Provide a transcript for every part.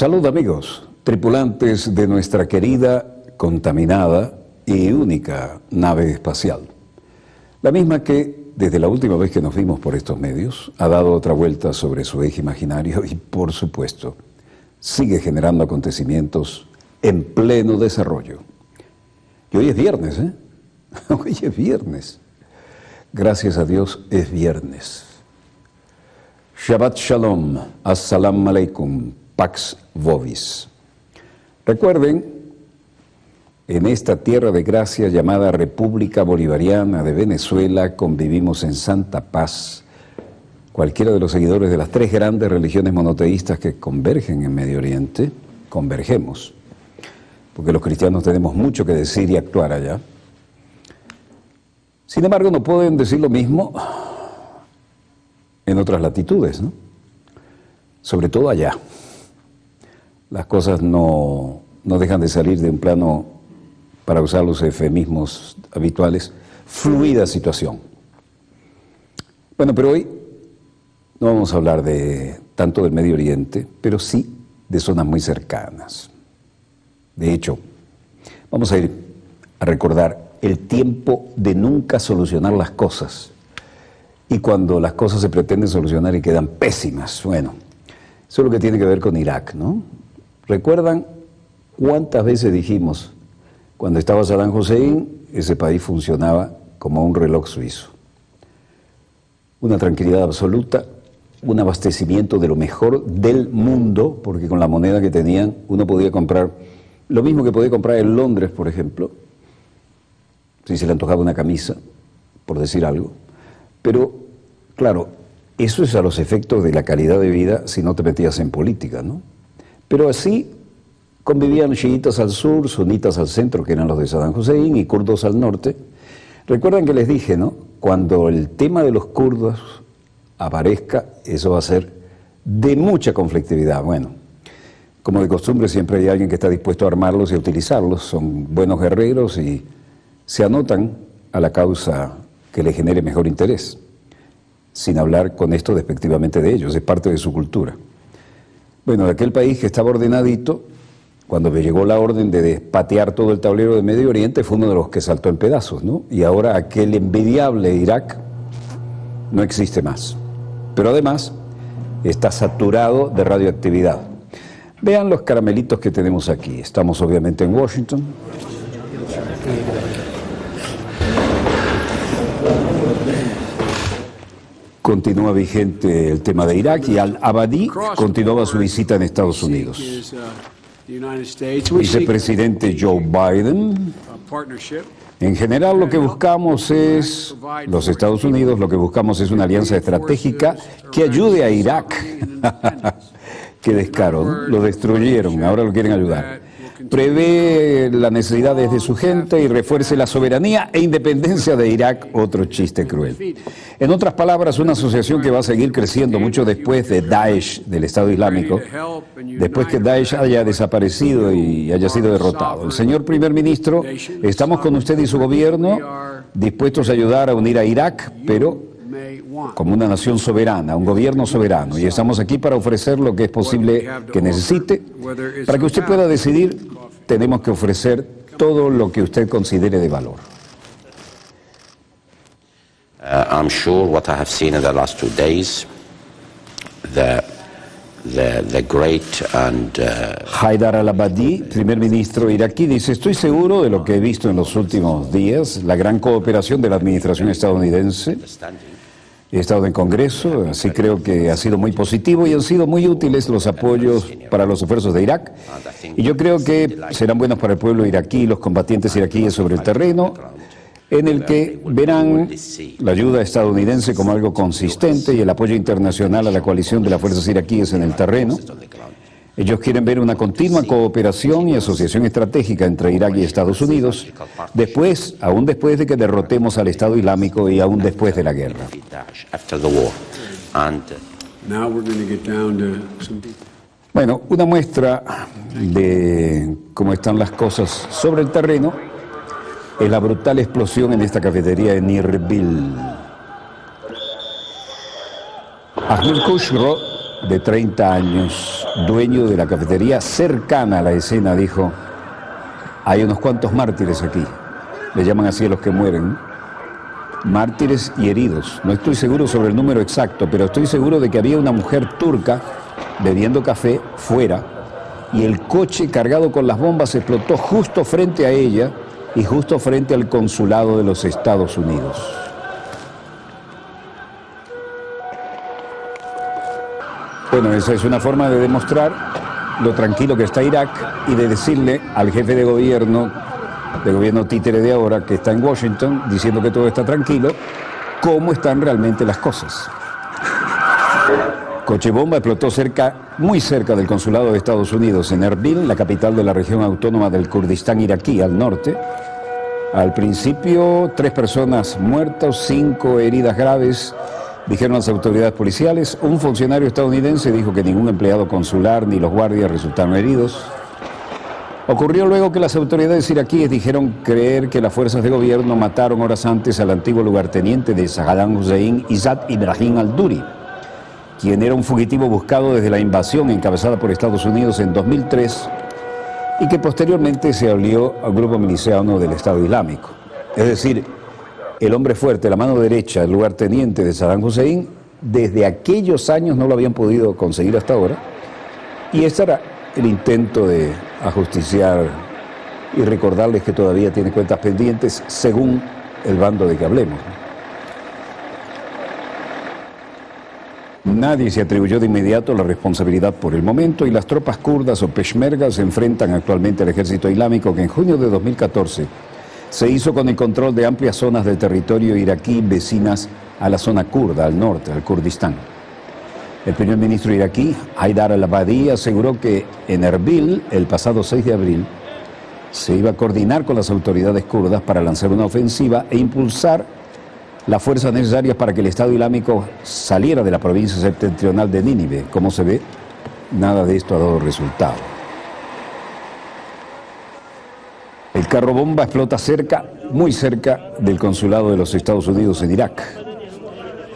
Salud amigos, tripulantes de nuestra querida, contaminada y única nave espacial. La misma que, desde la última vez que nos vimos por estos medios, ha dado otra vuelta sobre su eje imaginario y, por supuesto, sigue generando acontecimientos en pleno desarrollo. Y hoy es viernes, ¿eh? Hoy es viernes. Gracias a Dios es viernes. Shabbat Shalom, Assalamu Alaikum, Pax Vobis. Recuerden, en esta tierra de gracia llamada República Bolivariana de Venezuela convivimos en santa paz. Cualquiera de los seguidores de las tres grandes religiones monoteístas que convergen en Medio Oriente, convergemos, porque los cristianos tenemos mucho que decir y actuar allá. Sin embargo, no pueden decir lo mismo en otras latitudes, ¿no? Sobre todo allá. Las cosas no dejan de salir de un plano, para usar los eufemismos habituales, fluida situación. Bueno, pero hoy no vamos a hablar tanto del Medio Oriente, pero sí de zonas muy cercanas. De hecho, vamos a ir a recordar el tiempo de nunca solucionar las cosas. Y cuando las cosas se pretenden solucionar y quedan pésimas. Bueno, eso es lo que tiene que ver con Irak, ¿no? ¿Recuerdan cuántas veces dijimos, cuando estaba Saddam Hussein, ese país funcionaba como un reloj suizo? Una tranquilidad absoluta, un abastecimiento de lo mejor del mundo, porque con la moneda que tenían uno podía comprar lo mismo que podía comprar en Londres, por ejemplo, si se le antojaba una camisa, por decir algo. Pero, claro, eso es a los efectos de la calidad de vida si no te metías en política, ¿no? Pero así convivían chiitas al sur, sunitas al centro, que eran los de Saddam Hussein, y kurdos al norte. Recuerdan que les dije, ¿no? Cuando el tema de los kurdos aparezca, eso va a ser de mucha conflictividad. Bueno, como de costumbre siempre hay alguien que está dispuesto a armarlos y a utilizarlos. Son buenos guerreros y se anotan a la causa que le genere mejor interés, sin hablar con esto despectivamente de ellos, es parte de su cultura. Bueno, de aquel país que estaba ordenadito, cuando me llegó la orden de despatear todo el tablero de Medio Oriente, fue uno de los que saltó en pedazos, ¿no? Y ahora aquel envidiable Irak no existe más. Pero además está saturado de radioactividad. Vean los caramelitos que tenemos aquí. Estamos obviamente en Washington. Continúa vigente el tema de Irak y Al-Abadi continuaba su visita en Estados Unidos. Vicepresidente Joe Biden. En general lo que buscamos es, los Estados Unidos, lo que buscamos es una alianza estratégica que ayude a Irak. Qué descaro, ¿no? Lo destruyeron, ahora lo quieren ayudar. Prevé las necesidades de su gente y refuerce la soberanía e independencia de Irak, otro chiste cruel. En otras palabras, una asociación que va a seguir creciendo mucho después de Daesh, del Estado Islámico, después que Daesh haya desaparecido y haya sido derrotado. El señor primer ministro, estamos con usted y su gobierno dispuestos a ayudar a unir a Irak, pero como una nación soberana, un gobierno soberano, y estamos aquí para ofrecer lo que es posible que necesite. Para que usted pueda decidir, tenemos que ofrecer todo lo que usted considere de valor. I'm sure what I have seen in the last 2 days, the great and Haidar al-Abadi, primer ministro iraquí, dice: estoy seguro de lo que he visto en los últimos días, la gran cooperación de la administración estadounidense. He estado en Congreso, así creo que ha sido muy positivo y han sido muy útiles los apoyos para los esfuerzos de Irak. Y yo creo que serán buenos para el pueblo iraquí y los combatientes iraquíes sobre el terreno, en el que verán la ayuda estadounidense como algo consistente y el apoyo internacional a la coalición de las fuerzas iraquíes en el terreno. Ellos quieren ver una continua cooperación y asociación estratégica entre Irak y Estados Unidos, aún después de que derrotemos al Estado Islámico y aún después de la guerra. Bueno, una muestra de cómo están las cosas sobre el terreno es la brutal explosión en esta cafetería en Erbil. Ahmed Khosrow, de 30 años, dueño de la cafetería cercana a la escena, dijo: hay unos cuantos mártires aquí, le llaman así a los que mueren, mártires y heridos. No estoy seguro sobre el número exacto, pero estoy seguro de que había una mujer turca bebiendo café fuera y el coche cargado con las bombas explotó justo frente a ella y justo frente al consulado de los Estados Unidos. Bueno, esa es una forma de demostrar lo tranquilo que está Irak y de decirle al jefe de gobierno títere de ahora, que está en Washington, diciendo que todo está tranquilo, cómo están realmente las cosas. Coche bomba explotó muy cerca del consulado de Estados Unidos en Erbil, la capital de la región autónoma del Kurdistán iraquí, al norte. Al principio, 3 personas muertas, 5 heridas graves, dijeron las autoridades policiales. Un funcionario estadounidense dijo que ningún empleado consular ni los guardias resultaron heridos. Ocurrió luego que las autoridades iraquíes dijeron creer que las fuerzas de gobierno mataron horas antes al antiguo lugarteniente de Saddam Hussein, Izzat Ibrahim al-Duri, quien era un fugitivo buscado desde la invasión encabezada por Estados Unidos en 2003 y que posteriormente se alió al grupo miliciano del Estado Islámico. Es decir, el hombre fuerte, la mano derecha, el lugarteniente de Saddam Hussein, desde aquellos años no lo habían podido conseguir hasta ahora, y este era el intento de ajusticiar y recordarles que todavía tiene cuentas pendientes según el bando de que hablemos. Nadie se atribuyó de inmediato la responsabilidad por el momento y las tropas kurdas o peshmerga se enfrentan actualmente al ejército islámico que en junio de 2014 se hizo con el control de amplias zonas del territorio iraquí vecinas a la zona kurda, al norte, al Kurdistán. El primer ministro iraquí, Haidar al-Abadi, aseguró que en Erbil, el pasado 6 de abril, se iba a coordinar con las autoridades kurdas para lanzar una ofensiva e impulsar las fuerzas necesarias para que el Estado Islámico saliera de la provincia septentrional de Nínive. Como se ve, nada de esto ha dado resultado. El carro bomba explota muy cerca del consulado de los Estados Unidos en Irak.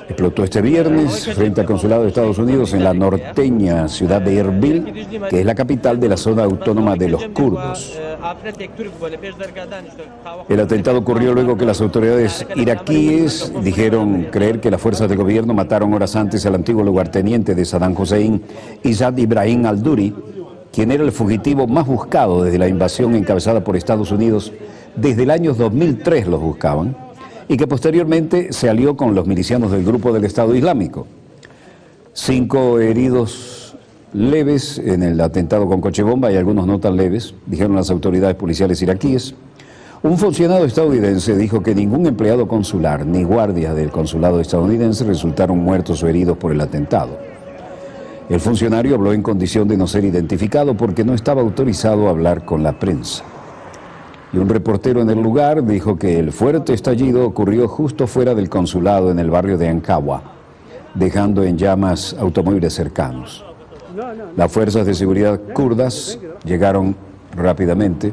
Explotó este viernes frente al consulado de Estados Unidos en la norteña ciudad de Erbil, que es la capital de la zona autónoma de los kurdos. El atentado ocurrió luego que las autoridades iraquíes dijeron creer que las fuerzas de gobierno mataron horas antes al antiguo lugarteniente de Saddam Hussein, Izzat Ibrahim al-Duri, quien era el fugitivo más buscado desde la invasión encabezada por Estados Unidos. Desde el año 2003 los buscaban, y que posteriormente se alió con los milicianos del grupo del Estado Islámico. 5 heridos leves en el atentado con coche bomba y algunos no tan leves, dijeron las autoridades policiales iraquíes. Un funcionario estadounidense dijo que ningún empleado consular ni guardias del consulado estadounidense resultaron muertos o heridos por el atentado. El funcionario habló en condición de no ser identificado porque no estaba autorizado a hablar con la prensa. Y un reportero en el lugar dijo que el fuerte estallido ocurrió justo fuera del consulado en el barrio de Ankawa, dejando en llamas automóviles cercanos. Las fuerzas de seguridad kurdas llegaron rápidamente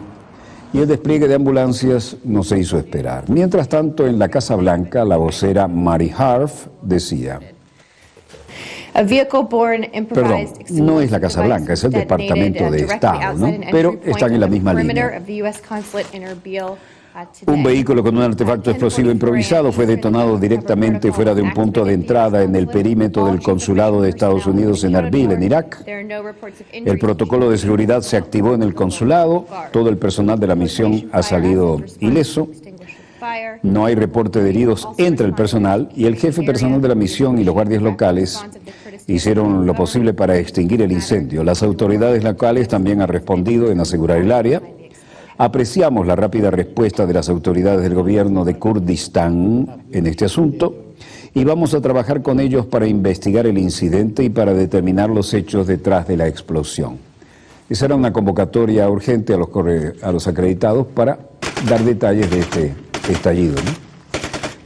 y el despliegue de ambulancias no se hizo esperar. Mientras tanto, en la Casa Blanca, la vocera Mary Harf decía... Perdón, no es la Casa Blanca, es el Departamento de Estado, ¿no? Pero están en la misma línea. Un vehículo con un artefacto explosivo improvisado fue detonado directamente fuera de un punto de entrada en el perímetro del consulado de Estados Unidos en Erbil, en Irak. El protocolo de seguridad se activó en el consulado, todo el personal de la misión ha salido ileso. No hay reporte de heridos entre el personal y el jefe personal de la misión y los guardias locales hicieron lo posible para extinguir el incendio. Las autoridades locales también han respondido en asegurar el área. Apreciamos la rápida respuesta de las autoridades del gobierno de Kurdistán en este asunto y vamos a trabajar con ellos para investigar el incidente y para determinar los hechos detrás de la explosión. Esa era una convocatoria urgente a los acreditados para dar detalles de este estallido, ¿no?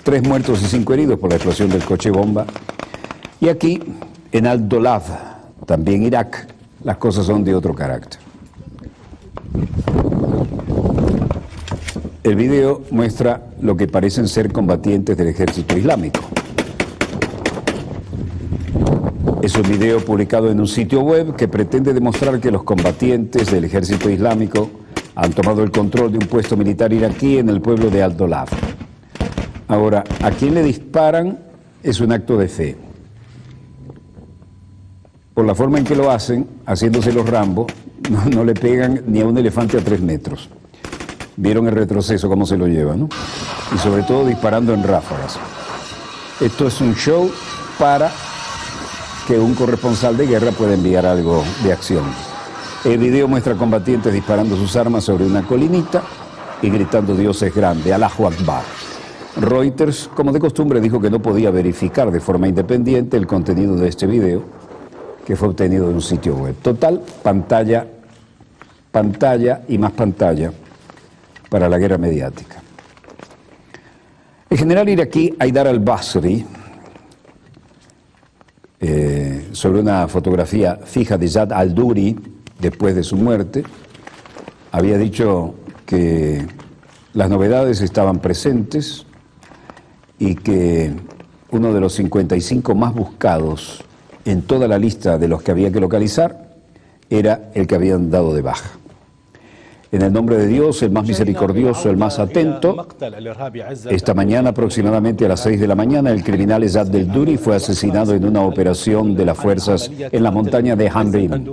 3 muertos y 5 heridos por la explosión del coche bomba. Y aquí, en Al-Dolab, también Irak, las cosas son de otro carácter. El video muestra lo que parecen ser combatientes del ejército islámico. Es un video publicado en un sitio web que pretende demostrar que los combatientes del ejército islámico han tomado el control de un puesto militar iraquí en el pueblo de Al-Dolab. Ahora, a quien le disparan es un acto de fe. Por la forma en que lo hacen, haciéndose los Rambo, no le pegan ni a un elefante a 3 metros. Vieron el retroceso, cómo se lo lleva, ¿no? Y sobre todo disparando en ráfagas. Esto es un show para que un corresponsal de guerra pueda enviar algo de acción. El video muestra combatientes disparando sus armas sobre una colinita y gritando Dios es grande, Allahu Akbar. Reuters, como de costumbre, dijo que no podía verificar de forma independiente el contenido de este video, que fue obtenido de un sitio web. Total, pantalla y más pantalla para la guerra mediática. El general iraquí Haidar al-Basri, sobre una fotografía fija de Jad al-Duri, después de su muerte, había dicho que las novedades estaban presentes y que uno de los 55 más buscados en toda la lista de los que había que localizar era el que habían dado de baja. En el nombre de Dios, el más misericordioso, el más atento, esta mañana, aproximadamente a las 6 de la mañana, el criminal Jad al-Duri fue asesinado en una operación de las fuerzas en la montaña de Hamrin.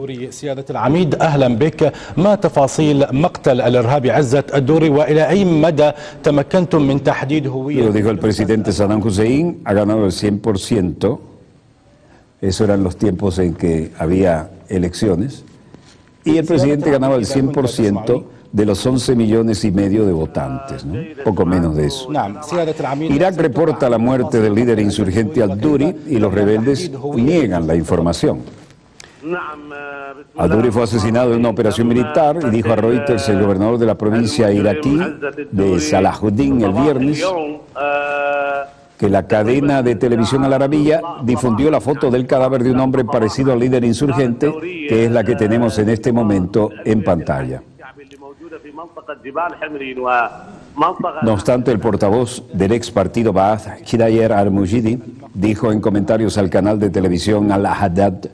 Lo dijo el presidente Saddam Hussein, ha ganado el 100%, esos eran los tiempos en que había elecciones, y el presidente ganaba el 100% de los 11,5 millones de votantes, ¿no? Poco menos de eso. Irak reporta la muerte del líder insurgente al-Duri y los rebeldes niegan la información. Al-Duri fue asesinado en una operación militar y dijo a Reuters el gobernador de la provincia iraquí de Salahuddin el viernes que la cadena de televisión Al Arabiya difundió la foto del cadáver de un hombre parecido al líder insurgente, que es la que tenemos en este momento en pantalla. No obstante, el portavoz del ex partido Ba'ath, Hidayar al-Mujidi, dijo en comentarios al canal de televisión Al-Haddad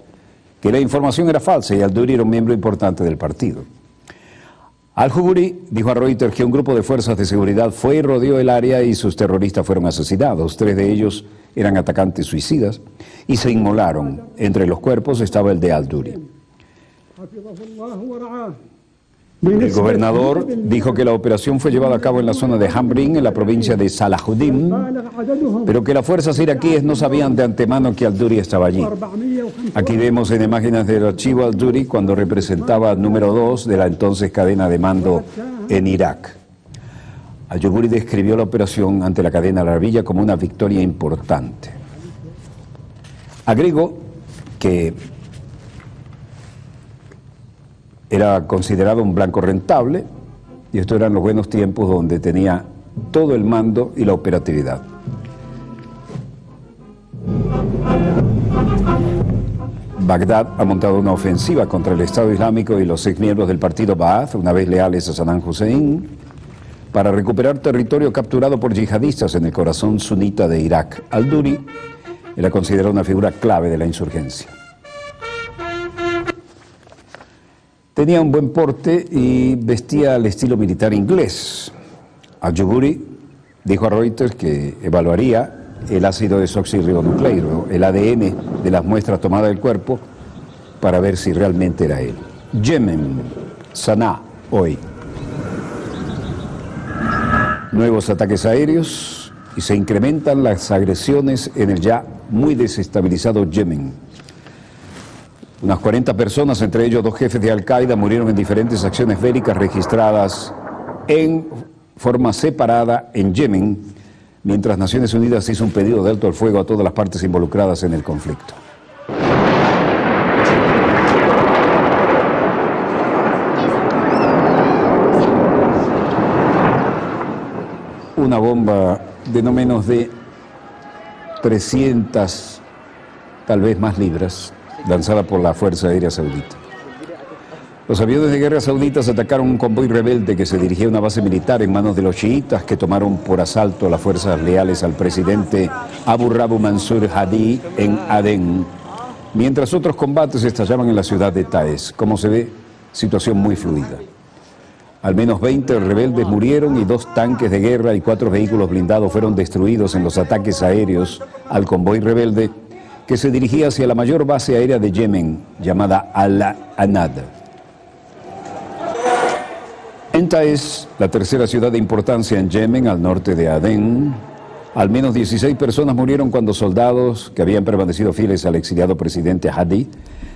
que la información era falsa y al-Duri era un miembro importante del partido. Al-Huburi dijo a Reuters que un grupo de fuerzas de seguridad fue y rodeó el área y sus terroristas fueron asesinados. 3 de ellos eran atacantes suicidas y se inmolaron. Entre los cuerpos estaba el de al-Duri. El gobernador dijo que la operación fue llevada a cabo en la zona de Hamrin, en la provincia de Salahuddin, pero que las fuerzas iraquíes no sabían de antemano que al-Duri estaba allí. Aquí vemos en imágenes del archivo al-Duri cuando representaba al número 2 de la entonces cadena de mando en Irak. Al-Huburi describió la operación ante la cadena Al Arabiya como una victoria importante. Agregó que era considerado un blanco rentable, y estos eran los buenos tiempos donde tenía todo el mando y la operatividad. Bagdad ha montado una ofensiva contra el Estado Islámico y los exmiembros del partido Ba'ath, una vez leales a Saddam Hussein, para recuperar territorio capturado por yihadistas en el corazón sunita de Irak. Al-Duri era considerado una figura clave de la insurgencia. Tenía un buen porte y vestía al estilo militar inglés. Al-Huburi dijo a Reuters que evaluaría el ácido desoxirribonucleico, el ADN de las muestras tomadas del cuerpo, para ver si realmente era él. Yemen, Sanaa, hoy. Nuevos ataques aéreos y se incrementan las agresiones en el ya muy desestabilizado Yemen. Unas 40 personas, entre ellos 2 jefes de Al-Qaeda, murieron en diferentes acciones bélicas registradas en forma separada en Yemen, mientras Naciones Unidas hizo un pedido de alto al fuego a todas las partes involucradas en el conflicto. Una bomba de no menos de 300, tal vez más libras, lanzada por la Fuerza Aérea Saudita. Los aviones de guerra sauditas atacaron un convoy rebelde que se dirigía a una base militar en manos de los chiitas, que tomaron por asalto las fuerzas leales al presidente Abu Rabu Mansur Hadi en Adén, mientras otros combates estallaban en la ciudad de Taez. Como se ve, situación muy fluida. Al menos 20 rebeldes murieron y 2 tanques de guerra y 4 vehículos blindados fueron destruidos en los ataques aéreos al convoy rebelde que se dirigía hacia la mayor base aérea de Yemen, llamada Al-Anad. En Taez, la tercera ciudad de importancia en Yemen, al norte de Adén, al menos 16 personas murieron cuando soldados que habían permanecido fieles al exiliado presidente Hadi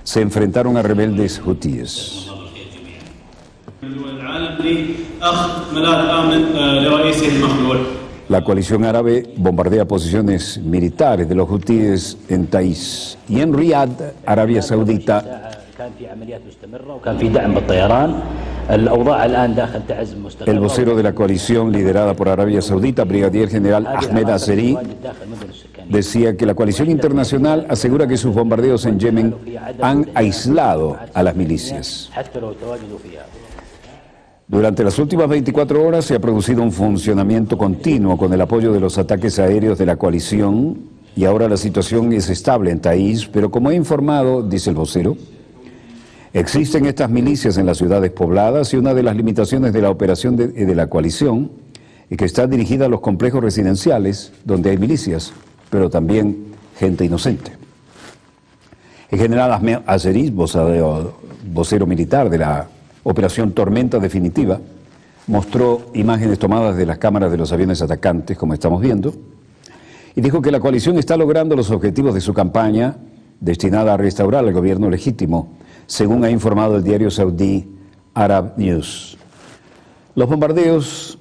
se enfrentaron a rebeldes hutíes. La coalición árabe bombardea posiciones militares de los hutíes en Ta'iz y en Riyadh, Arabia Saudita. El vocero de la coalición liderada por Arabia Saudita, brigadier general Ahmed Azeri, decía que la coalición internacional asegura que sus bombardeos en Yemen han aislado a las milicias. Durante las últimas 24 horas se ha producido un funcionamiento continuo con el apoyo de los ataques aéreos de la coalición y ahora la situación es estable en Ta'iz, pero como he informado, dice el vocero, existen estas milicias en las ciudades pobladas y una de las limitaciones de la operación de la coalición es que está dirigida a los complejos residenciales donde hay milicias, pero también gente inocente. El general Ahmed Azeri, vocero militar de la Operación Tormenta Definitiva, mostró imágenes tomadas de las cámaras de los aviones atacantes, como estamos viendo, y dijo que la coalición está logrando los objetivos de su campaña destinada a restaurar el gobierno legítimo, según ha informado el diario saudí Arab News. Los bombardeos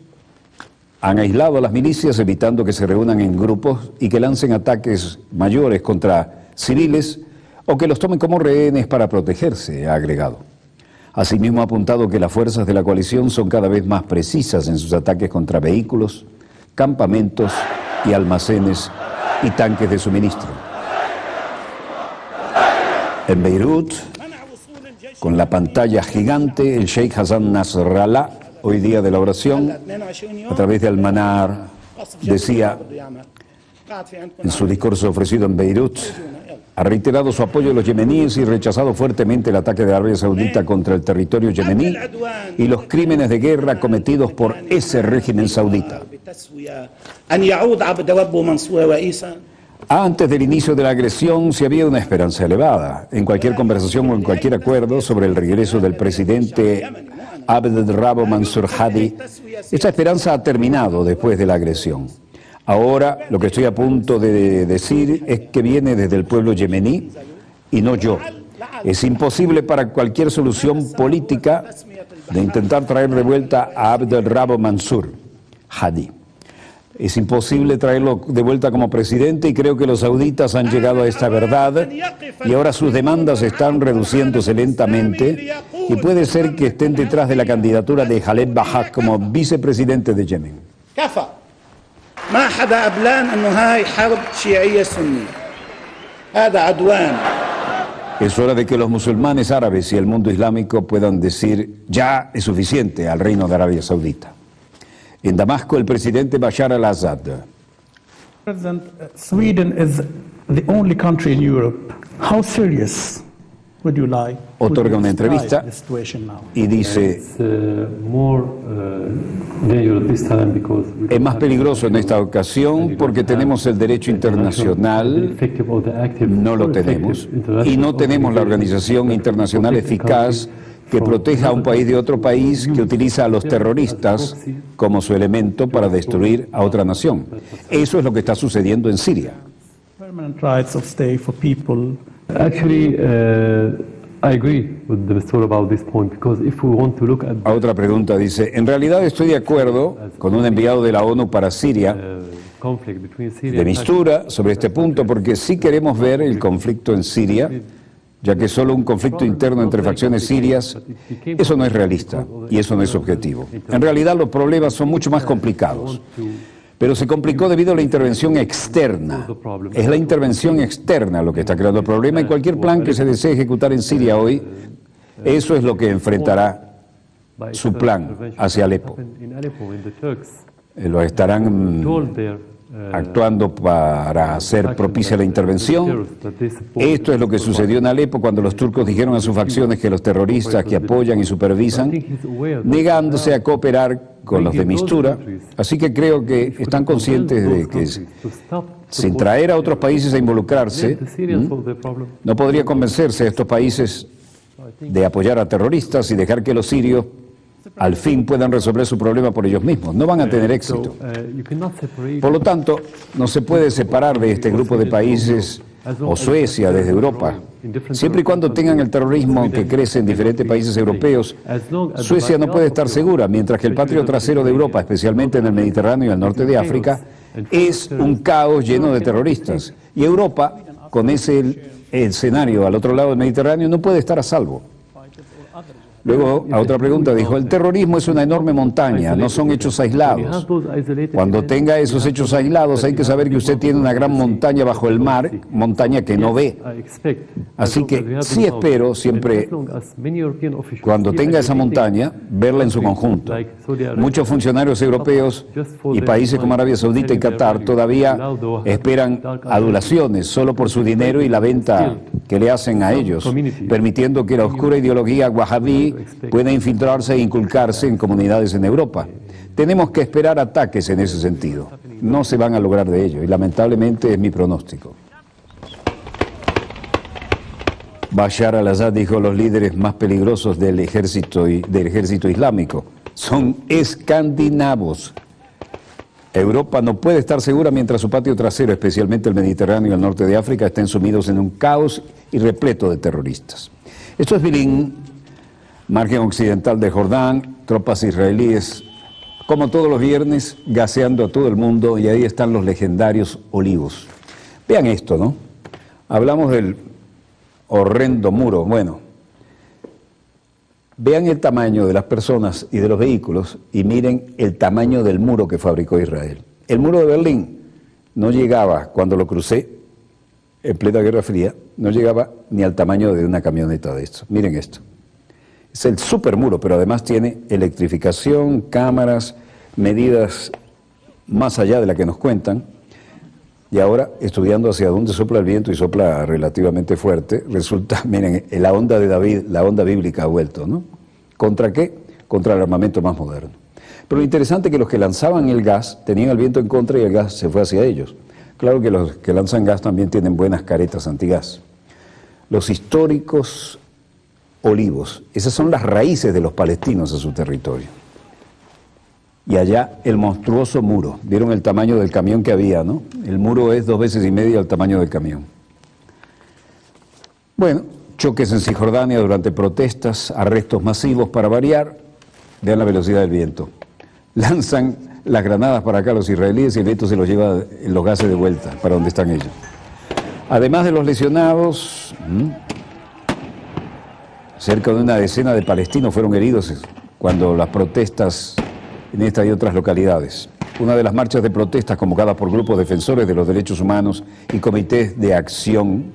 han aislado a las milicias, evitando que se reúnan en grupos y que lancen ataques mayores contra civiles o que los tomen como rehenes para protegerse, ha agregado. Asimismo ha apuntado que las fuerzas de la coalición son cada vez más precisas en sus ataques contra vehículos, campamentos y almacenes y tanques de suministro. En Beirut, con la pantalla gigante, el Sheikh Hassan Nasrallah, hoy día de la oración, a través de Al-Manar, decía en su discurso ofrecido en Beirut, ha reiterado su apoyo a los yemeníes y rechazado fuertemente el ataque de Arabia Saudita contra el territorio yemení y los crímenes de guerra cometidos por ese régimen saudita. Antes del inicio de la agresión, si había una esperanza elevada, en cualquier conversación o en cualquier acuerdo sobre el regreso del presidente Abd el-Rabo Mansur Hadi, esta esperanza ha terminado después de la agresión. Ahora, lo que estoy a punto de decir es que viene desde el pueblo yemení y no yo. Es imposible para cualquier solución política de intentar traer de vuelta a Abd el-Rabo Mansur Hadi. Es imposible traerlo de vuelta como presidente y creo que los sauditas han llegado a esta verdad y ahora sus demandas están reduciéndose lentamente y puede ser que estén detrás de la candidatura de Khaled Bahak como vicepresidente de Yemen. ما حدا قبلان انه هاي حرب شيعيه سنيه هذا عدوان. Es hora de que los musulmanes árabes y el mundo islámico puedan decir ya es suficiente al reino de Arabia Saudita. En Damasco, el presidente Bashar al-Assad. Sweden is the only country in Europe. How serious would you like? Otorga una entrevista y dice, es más peligroso en esta ocasión porque tenemos el derecho internacional, no lo tenemos, y no tenemos la organización internacional eficaz que proteja a un país de otro país que utiliza a los terroristas como su elemento para destruir a otra nación. Eso es lo que está sucediendo en Siria. I agree with the story about this point because if we want to look at a otra pregunta dice, en realidad estoy de acuerdo con un enviado de la ONU para Siria de Mistura sobre este punto porque sí queremos ver el conflicto en Siria, ya que solo un conflicto interno entre facciones sirias, eso no es realista y eso no es objetivo. En realidad los problemas son mucho más complicados. Pero se complicó debido a la intervención externa. Es la intervención externa lo que está creando el problema y cualquier plan que se desee ejecutar en Siria hoy, eso es lo que enfrentará su plan hacia Alepo. Lo estarán actuando para hacer propicia la intervención. Esto es lo que sucedió en Alepo cuando los turcos dijeron a sus facciones que los terroristas que apoyan y supervisan, negándose a cooperar con los de Mistura. Así que creo que están conscientes de que sin traer a otros países a involucrarse, no podría convencerse a estos países de apoyar a terroristas y dejar que los sirios al fin puedan resolver su problema por ellos mismos. No van a tener éxito. Por lo tanto, no se puede separar de este grupo de países o Suecia desde Europa. Siempre y cuando tengan el terrorismo que crece en diferentes países europeos, Suecia no puede estar segura, mientras que el patio trasero de Europa, especialmente en el Mediterráneo y el norte de África, es un caos lleno de terroristas. Y Europa, con ese escenario al otro lado del Mediterráneo, no puede estar a salvo. Luego, a otra pregunta, dijo, el terrorismo es una enorme montaña, no son hechos aislados. Cuando tenga esos hechos aislados, hay que saber que usted tiene una gran montaña bajo el mar, montaña que no ve. Así que sí espero siempre, cuando tenga esa montaña, verla en su conjunto. Muchos funcionarios europeos y países como Arabia Saudita y Qatar todavía esperan adulaciones solo por su dinero y la venta que le hacen a ellos, permitiendo que la oscura ideología wahhabí pueda infiltrarse e inculcarse en comunidades en Europa. Tenemos que esperar ataques en ese sentido. No se van a lograr de ello y lamentablemente es mi pronóstico. Bashar al-Assad dijo, los líderes más peligrosos del ejército islámico son escandinavos. Europa no puede estar segura mientras su patio trasero, especialmente el Mediterráneo y el norte de África, estén sumidos en un caos y repleto de terroristas. Esto es Bilín, margen occidental de Jordán, tropas israelíes, como todos los viernes, gaseando a todo el mundo, y ahí están los legendarios olivos. Vean esto, ¿no? Hablamos del horrendo muro. Bueno, vean el tamaño de las personas y de los vehículos y miren el tamaño del muro que fabricó Israel. El muro de Berlín no llegaba, cuando lo crucé, en plena Guerra Fría, no llegaba ni al tamaño de una camioneta de esto. Miren esto. Es el supermuro, pero además tiene electrificación, cámaras, medidas más allá de la que nos cuentan. Y ahora, estudiando hacia dónde sopla el viento, y sopla relativamente fuerte, resulta, miren, la onda de David, la onda bíblica ha vuelto, ¿no? ¿Contra qué? Contra el armamento más moderno. Pero lo interesante es que los que lanzaban el gas tenían el viento en contra y el gas se fue hacia ellos. Claro que los que lanzan gas también tienen buenas caretas antigas. Los históricos olivos, esas son las raíces de los palestinos a su territorio. Y allá el monstruoso muro, vieron el tamaño del camión que había, ¿no? El muro es 2 veces y media el tamaño del camión. Bueno, choques en Cisjordania durante protestas, arrestos masivos para variar. Vean la velocidad del viento. Lanzan las granadas para acá los israelíes y el viento se los lleva en los gases de vuelta para donde están ellos. Además de los lesionados, cerca de una decena de palestinos fueron heridos cuando las protestas en esta y otras localidades. Una de las marchas de protestas convocadas por grupos defensores de los derechos humanos y comités de acción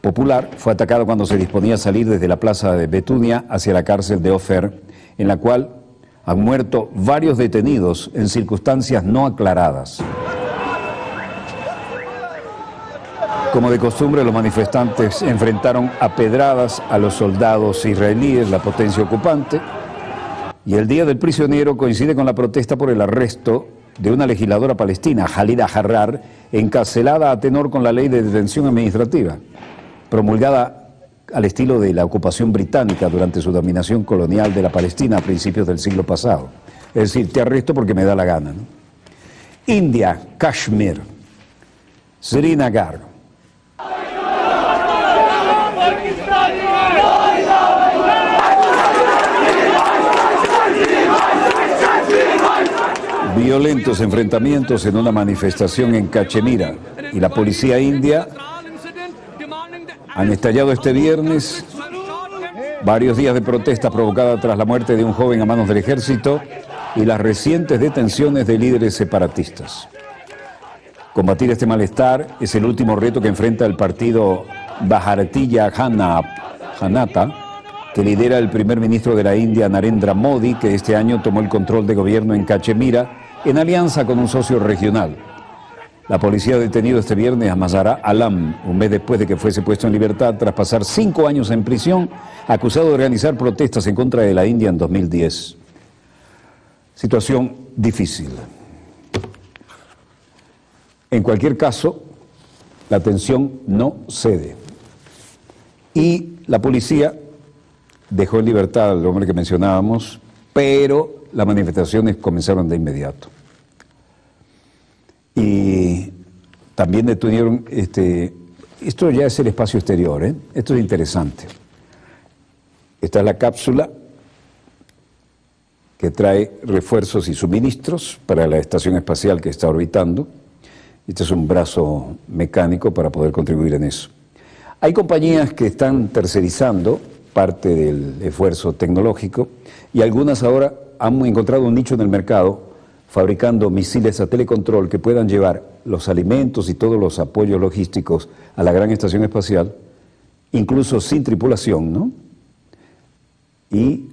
popular fue atacada cuando se disponía a salir desde la plaza de Betunia hacia la cárcel de Ofer, en la cual han muerto varios detenidos en circunstancias no aclaradas. Como de costumbre, los manifestantes enfrentaron a pedradas a los soldados israelíes, la potencia ocupante, y el Día del Prisionero coincide con la protesta por el arresto de una legisladora palestina, Jalida Harrar, encarcelada a tenor con la ley de detención administrativa, promulgada al estilo de la ocupación británica durante su dominación colonial de la Palestina a principios del siglo pasado. Es decir, te arresto porque me da la gana, ¿no? India, Kashmir, Srinagar. Violentos enfrentamientos en una manifestación en Cachemira y la policía india han estallado este viernes varios días de protesta provocada tras la muerte de un joven a manos del ejército y las recientes detenciones de líderes separatistas. Combatir este malestar es el último reto que enfrenta el partido Bharatiya Janata, que lidera el primer ministro de la India, Narendra Modi, que este año tomó el control de gobierno en Cachemira en alianza con un socio regional. La policía ha detenido este viernes a Mazahar Alam, un mes después de que fuese puesto en libertad tras pasar 5 años en prisión, acusado de organizar protestas en contra de la India en 2010. Situación difícil. En cualquier caso, la tensión no cede. Y la policía dejó en libertad al hombre que mencionábamos, pero las manifestaciones comenzaron de inmediato. Y también detuvieron, esto ya es el espacio exterior, esto es interesante. Esta es la cápsula que trae refuerzos y suministros para la estación espacial que está orbitando. Este es un brazo mecánico para poder contribuir en eso. Hay compañías que están tercerizando parte del esfuerzo tecnológico y algunas ahora han encontrado un nicho en el mercado fabricando misiles a telecontrol que puedan llevar los alimentos y todos los apoyos logísticos a la gran estación espacial, incluso sin tripulación, ¿no? Y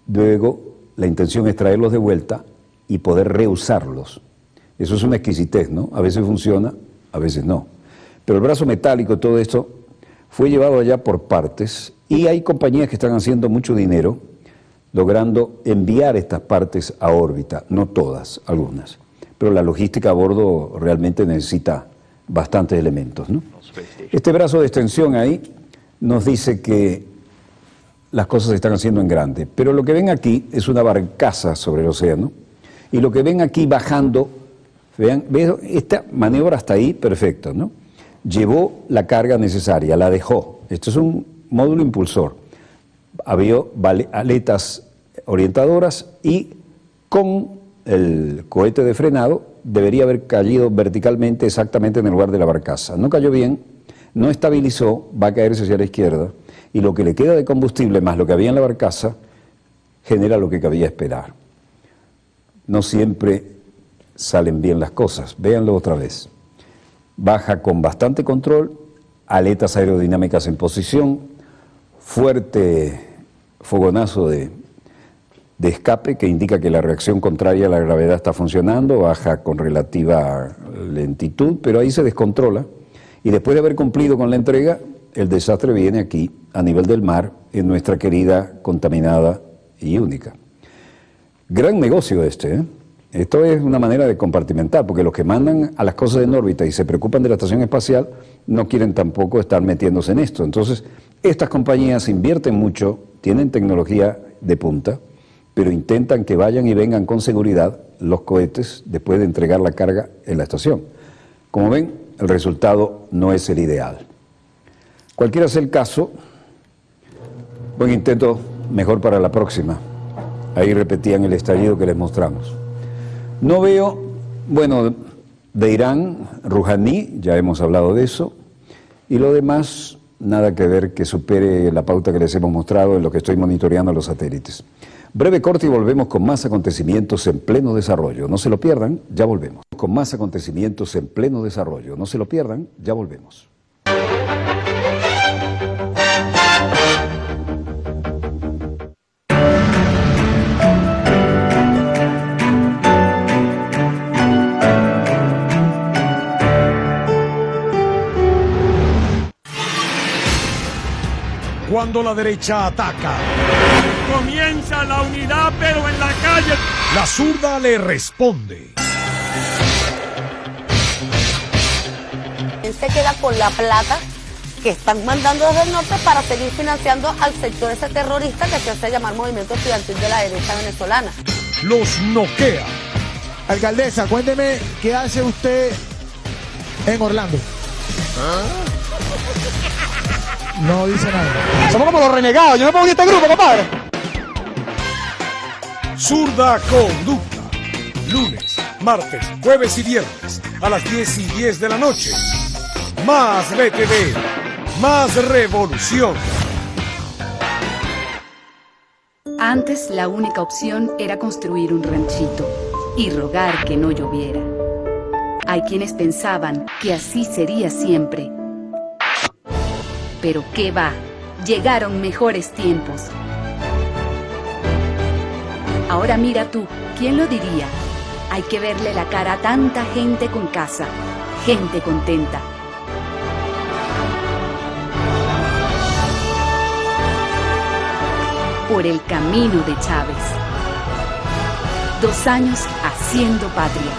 luego la intención es traerlos de vuelta y poder reusarlos. Eso es una exquisitez, ¿no? A veces funciona, a veces no. Pero el brazo metálico, todo esto, fue llevado allá por partes y hay compañías que están haciendo mucho dinero logrando enviar estas partes a órbita, no todas, algunas. Pero la logística a bordo realmente necesita bastantes elementos, ¿no? Este brazo de extensión ahí nos dice que las cosas se están haciendo en grande, pero lo que ven aquí es una barcaza sobre el océano y lo que ven aquí bajando, vean, esta maniobra hasta ahí, perfecto, ¿no? Llevó la carga necesaria, la dejó. Esto es un módulo impulsor. Había aletas orientadoras y con el cohete de frenado debería haber caído verticalmente exactamente en el lugar de la barcaza. No cayó bien, no estabilizó, va a caerse hacia la izquierda y lo que le queda de combustible más lo que había en la barcaza genera lo que cabía esperar. No siempre salen bien las cosas, véanlo otra vez. Baja con bastante control, aletas aerodinámicas en posición, fuerte fogonazo de escape que indica que la reacción contraria a la gravedad está funcionando, baja con relativa lentitud, pero ahí se descontrola y después de haber cumplido con la entrega, el desastre viene aquí, a nivel del mar, en nuestra querida, contaminada y única. Gran negocio este, ¿eh? Esto es una manera de compartimentar, porque los que mandan a las cosas en órbita y se preocupan de la estación espacial no quieren tampoco estar metiéndose en esto. Entonces, estas compañías invierten mucho, tienen tecnología de punta, pero intentan que vayan y vengan con seguridad los cohetes después de entregar la carga en la estación. Como ven, el resultado no es el ideal. Cualquiera sea el caso, buen intento, mejor para la próxima. Ahí repetían el estallido que les mostramos. No veo, bueno, de Irán, Rouhani, ya hemos hablado de eso, y lo demás, nada que ver que supere la pauta que les hemos mostrado en lo que estoy monitoreando los satélites. Breve corte y volvemos con más acontecimientos en pleno desarrollo. No se lo pierdan, ya volvemos. Con más acontecimientos en pleno desarrollo. No se lo pierdan, ya volvemos. Cuando la derecha ataca, comienza la unidad, pero en la calle. La zurda le responde. Se queda con la plata que están mandando desde el norte para seguir financiando al sector ese terrorista que se hace llamar Movimiento Estudiantil de la Derecha Venezolana. Los noquea. Alcaldesa, cuénteme qué hace usted en Orlando. No dice nada. Somos como los renegados, yo no puedo ir a este grupo, compadre. Zurda Conducta. Lunes, martes, jueves y viernes a las 10:10 de la noche. Más BTV, más revolución. Antes la única opción era construir un ranchito y rogar que no lloviera. Hay quienes pensaban que así sería siempre. Pero qué va, llegaron mejores tiempos. Ahora mira tú, ¿quién lo diría? Hay que verle la cara a tanta gente con casa, gente contenta. Por el camino de Chávez. 2 años haciendo patria.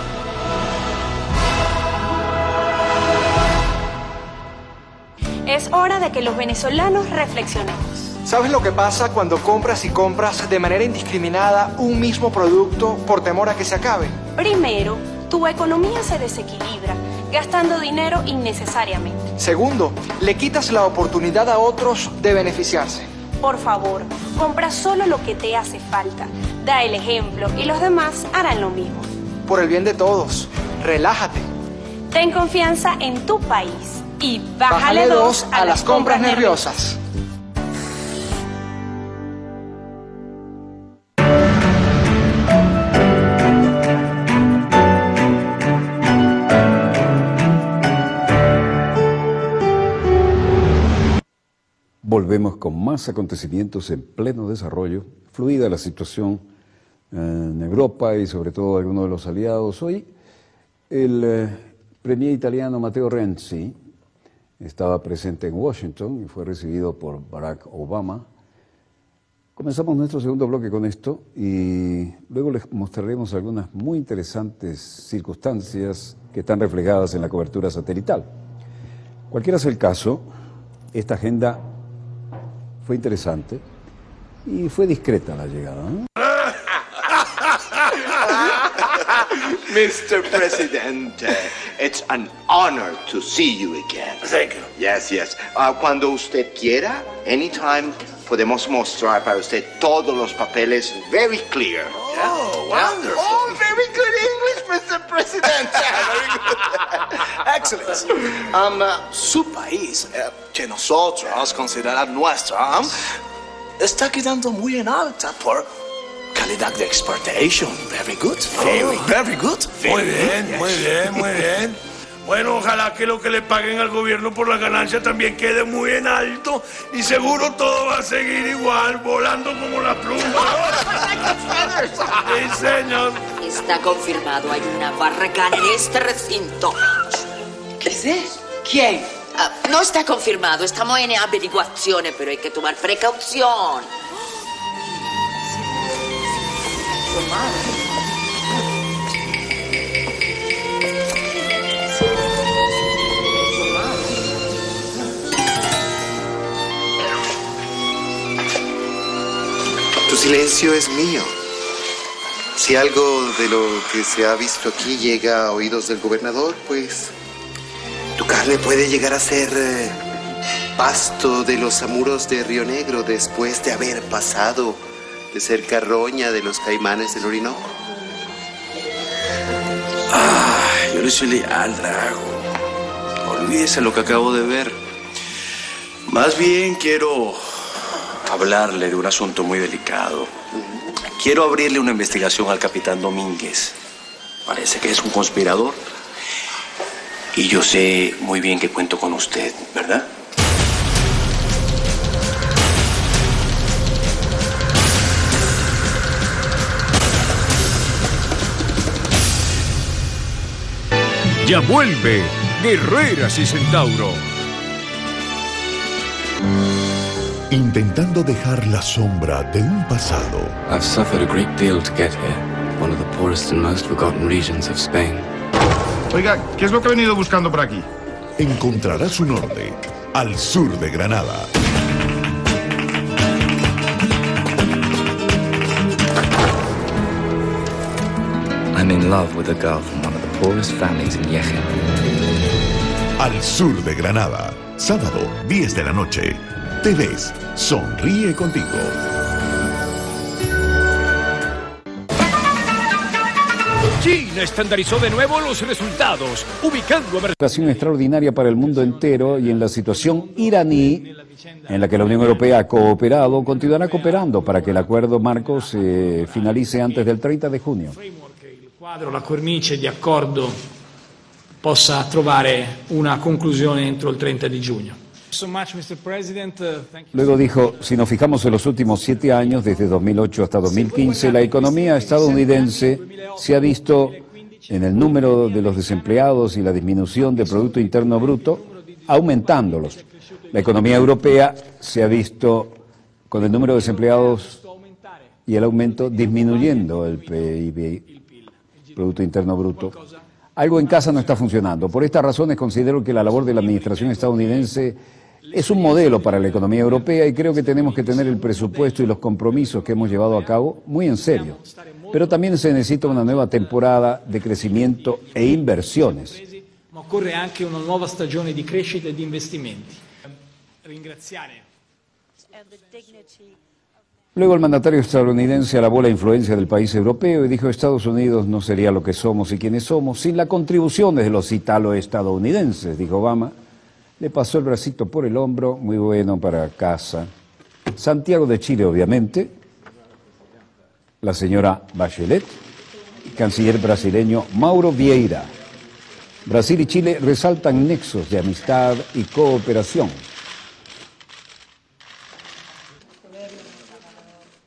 Es hora de que los venezolanos reflexionemos. ¿Sabes lo que pasa cuando compras y compras de manera indiscriminada un mismo producto por temor a que se acabe? Primero, tu economía se desequilibra, gastando dinero innecesariamente. Segundo, le quitas la oportunidad a otros de beneficiarse. Por favor, compra solo lo que te hace falta. Da el ejemplo y los demás harán lo mismo. Por el bien de todos, relájate. Ten confianza en tu país y bájale 2 a las compras nerviosas. Volvemos con más acontecimientos en pleno desarrollo, fluida la situación en Europa y sobre todo algunos de los aliados. Hoy el premier italiano Matteo Renzi estaba presente en Washington y fue recibido por Barack Obama. Comenzamos nuestro segundo bloque con esto y luego les mostraremos algunas muy interesantes circunstancias que están reflejadas en la cobertura satelital. Cualquiera sea el caso, esta agenda fue interesante y fue discreta la llegada, ¿no? Mr. President, it's an honor to see you again. Thank you. Yes, yes. Cuando usted quiera, anytime, podemos mostrar para usted todos los papeles very clear. Oh, wonderful. Oh, very good English, Mr. President. Very good. Excellent. Su país, que nosotros consideramos nuestro, está quedando muy en alta por calidad de exportación. Very good. Very good. Muy bien, muy bien, muy bien. Bueno, ojalá que lo que le paguen al gobierno por la ganancia también quede muy en alto y seguro todo va a seguir igual, volando como la pluma. Sí, señor. Está confirmado, hay una barracana en este recinto. ¿Qué es eso? ¿Quién? No está confirmado, estamos en averiguaciones, pero hay que tomar precaución. Tu silencio es mío. Si algo de lo que se ha visto aquí llega a oídos del gobernador, pues tu carne puede llegar a ser pasto de los amuros de Río Negro después de haber pasado de ser carroña de los caimanes del Orinoco. Yo le soy leal, Drago. Olvídese lo que acabo de ver. Más bien quiero hablarle de un asunto muy delicado. Quiero abrirle una investigación al capitán Domínguez. Parece que es un conspirador. Y yo sé muy bien que cuento con usted, ¿verdad? Ya vuelve Guerreras y Centauro. Intentando dejar la sombra de un pasado. I've suffered a great deal to get here. One of the poorest and most forgotten regions of Spain. Oiga, ¿qué es lo que ha venido buscando por aquí? Encontrará su norte al sur de Granada. I'm in love with a girl from one of the poorest families in Yechen. Al sur de Granada, sábado 10 de la noche. TVs sonríe contigo. China estandarizó de nuevo los resultados, ubicando a Una situación extraordinaria para el mundo entero y en la situación iraní, en la que la Unión Europea ha cooperado, continuará cooperando para que el acuerdo marco se finalice antes del 30 de junio. La cornice di accordo possa trovare una conclusione entro il 30 di giugno. Luego dijo, si nos fijamos en los últimos 7 años, desde 2008 hasta 2015, la economía estadounidense se ha visto en el número de los desempleados y la disminución del Producto Interno Bruto, aumentándolos. La economía europea se ha visto con el número de desempleados y el aumento disminuyendo el PIB, Producto Interno Bruto. Algo en casa no está funcionando. Por estas razones considero que la labor de la administración estadounidense es un modelo para la economía europea y creo que tenemos que tener el presupuesto y los compromisos que hemos llevado a cabo muy en serio. Pero también se necesita una nueva temporada de crecimiento e inversiones. Ma occorre anche una nuova stagione di crescita e di investimenti. Ringraziare. Luego el mandatario estadounidense alabó la influencia del país europeo y dijo: Estados Unidos no sería lo que somos y quienes somos sin las contribuciones de los italo-estadounidenses, dijo Obama. Le pasó el bracito por el hombro, muy bueno para casa. Santiago de Chile, obviamente, la señora Bachelet, canciller brasileño Mauro Vieira. Brasil y Chile resaltan nexos de amistad y cooperación.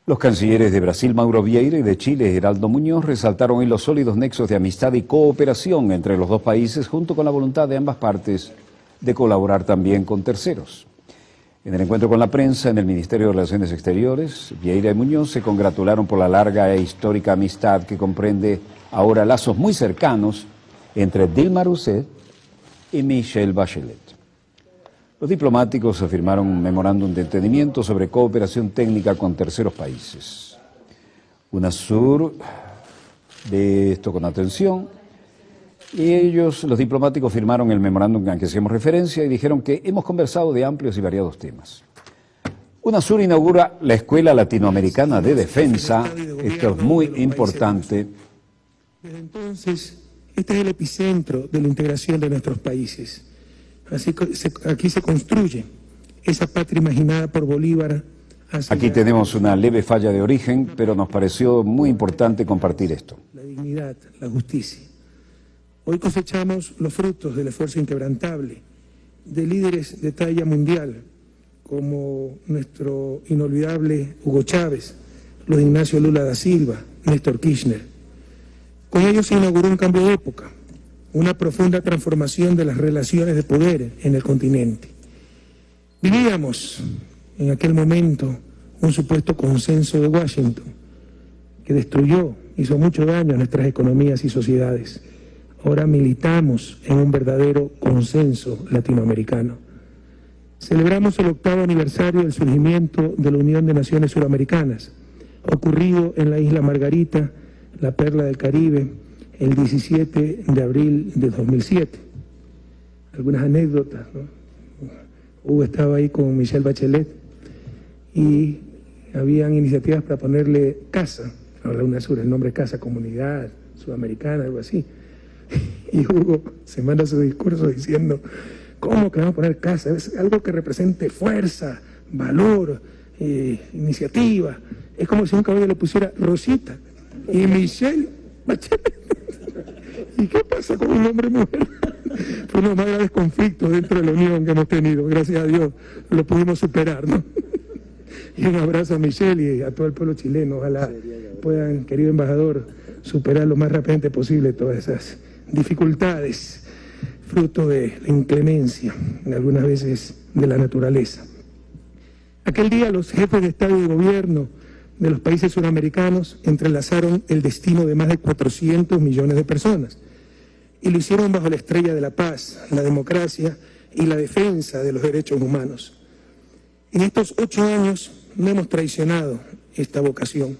Los cancilleres de Brasil, Mauro Vieira, y de Chile, Geraldo Muñoz, resaltaron hoy los sólidos nexos de amistad y cooperación entre los dos países, junto con la voluntad de ambas partes de colaborar también con terceros. En el encuentro con la prensa en el Ministerio de Relaciones Exteriores, Vieira y Muñoz se congratularon por la larga e histórica amistad que comprende ahora lazos muy cercanos entre Dilma Rousseff y Michelle Bachelet. Los diplomáticos firmaron un memorándum de entendimiento sobre cooperación técnica con terceros países. UNASUR ve esto con atención y ellos, los diplomáticos, firmaron el memorándum al que hacemos referencia y dijeron que hemos conversado de amplios y variados temas. UNASUR inaugura la Escuela Latinoamericana de Defensa. Esto es muy importante. Desde entonces, este es el epicentro de la integración de nuestros países. Así que aquí se construye esa patria imaginada por Bolívar. Aquí tenemos una leve falla de origen, pero nos pareció muy importante compartir esto. La dignidad, la justicia. Hoy cosechamos los frutos del esfuerzo inquebrantable de líderes de talla mundial, como nuestro inolvidable Hugo Chávez, Luis Ignacio Lula da Silva, Néstor Kirchner. Con ellos se inauguró un cambio de época, una profunda transformación de las relaciones de poder en el continente. Vivíamos en aquel momento un supuesto consenso de Washington que destruyó, hizo mucho daño a nuestras economías y sociedades. Ahora militamos en un verdadero consenso latinoamericano. Celebramos el 8º aniversario del surgimiento de la Unión de Naciones Suramericanas, ocurrido en la isla Margarita, la perla del Caribe, el 17 de abril de 2007. Algunas anécdotas, ¿no? Hugo estaba ahí con Michelle Bachelet y habían iniciativas para ponerle casa, a la UNASUR, el nombre Casa Comunidad Sudamericana, algo así. Y Hugo se manda su discurso diciendo: ¿cómo que vamos a poner casa? Es algo que represente fuerza, valor, iniciativa. Es como si un cabello le pusiera Rosita y Michelle Bachelet. ¿Y qué pasa con un hombre y mujer? Fue uno de los más graves conflictos dentro de la unión que hemos tenido. Gracias a Dios lo pudimos superar, ¿no? Y un abrazo a Michelle y a todo el pueblo chileno. Ojalá puedan, querido embajador, superar lo más rápidamente posible todas esas dificultades, fruto de la inclemencia, algunas veces de la naturaleza. Aquel día los jefes de Estado y de Gobierno de los países suramericanos entrelazaron el destino de más de 400 millones de personas y lo hicieron bajo la estrella de la paz, la democracia y la defensa de los derechos humanos. En estos 8 años no hemos traicionado esta vocación.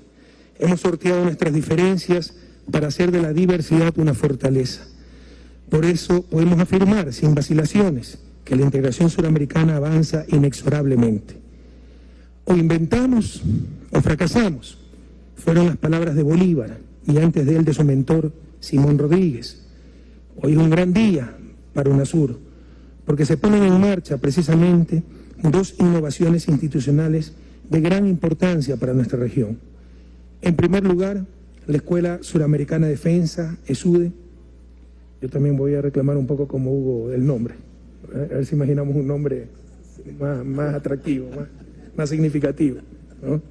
Hemos sorteado nuestras diferencias para hacer de la diversidad una fortaleza. Por eso podemos afirmar sin vacilaciones que la integración suramericana avanza inexorablemente. O inventamos o fracasamos, fueron las palabras de Bolívar y antes de él de su mentor Simón Rodríguez. Hoy es un gran día para UNASUR, porque se ponen en marcha precisamente 2 innovaciones institucionales de gran importancia para nuestra región. En primer lugar, la Escuela Suramericana de Defensa, ESUDE. Yo también voy a reclamar un poco como Hugo el nombre, a ver si imaginamos un nombre más atractivo, más significativo, ¿no?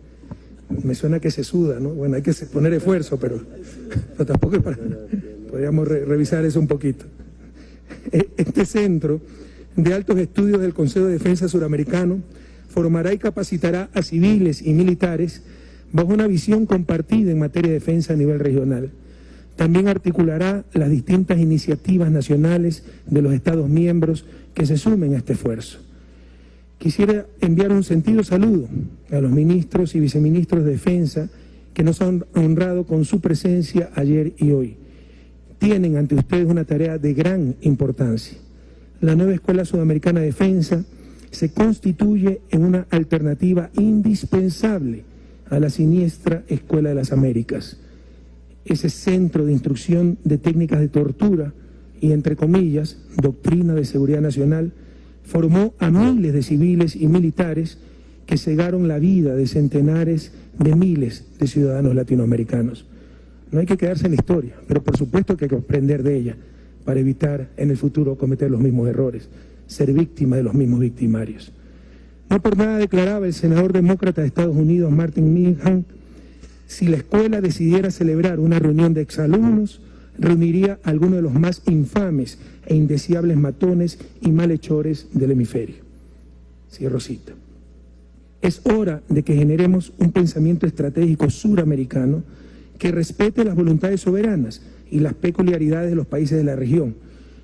Me suena que se suda, ¿no? Bueno, hay que poner esfuerzo, pero tampoco es para... Podríamos revisar eso un poquito. Este centro de altos estudios del Consejo de Defensa Suramericano formará y capacitará a civiles y militares bajo una visión compartida en materia de defensa a nivel regional. También articulará las distintas iniciativas nacionales de los Estados miembros que se sumen a este esfuerzo. Quisiera enviar un sentido saludo a los ministros y viceministros de Defensa que nos han honrado con su presencia ayer y hoy. Tienen ante ustedes una tarea de gran importancia. La nueva Escuela Sudamericana de Defensa se constituye en una alternativa indispensable a la siniestra Escuela de las Américas. Ese centro de instrucción de técnicas de tortura y, entre comillas, doctrina de seguridad nacional, formó a miles de civiles y militares que cegaron la vida de centenares de miles de ciudadanos latinoamericanos. No hay que quedarse en la historia, pero por supuesto que hay que aprender de ella para evitar en el futuro cometer los mismos errores, ser víctima de los mismos victimarios. No por nada declaraba el senador demócrata de Estados Unidos, Martin Minhan, si la escuela decidiera celebrar una reunión de exalumnos, reuniría a algunos de los más infames e indeseables matones y malhechores del hemisferio. Cierro cita. Es hora de que generemos un pensamiento estratégico suramericano que respete las voluntades soberanas y las peculiaridades de los países de la región.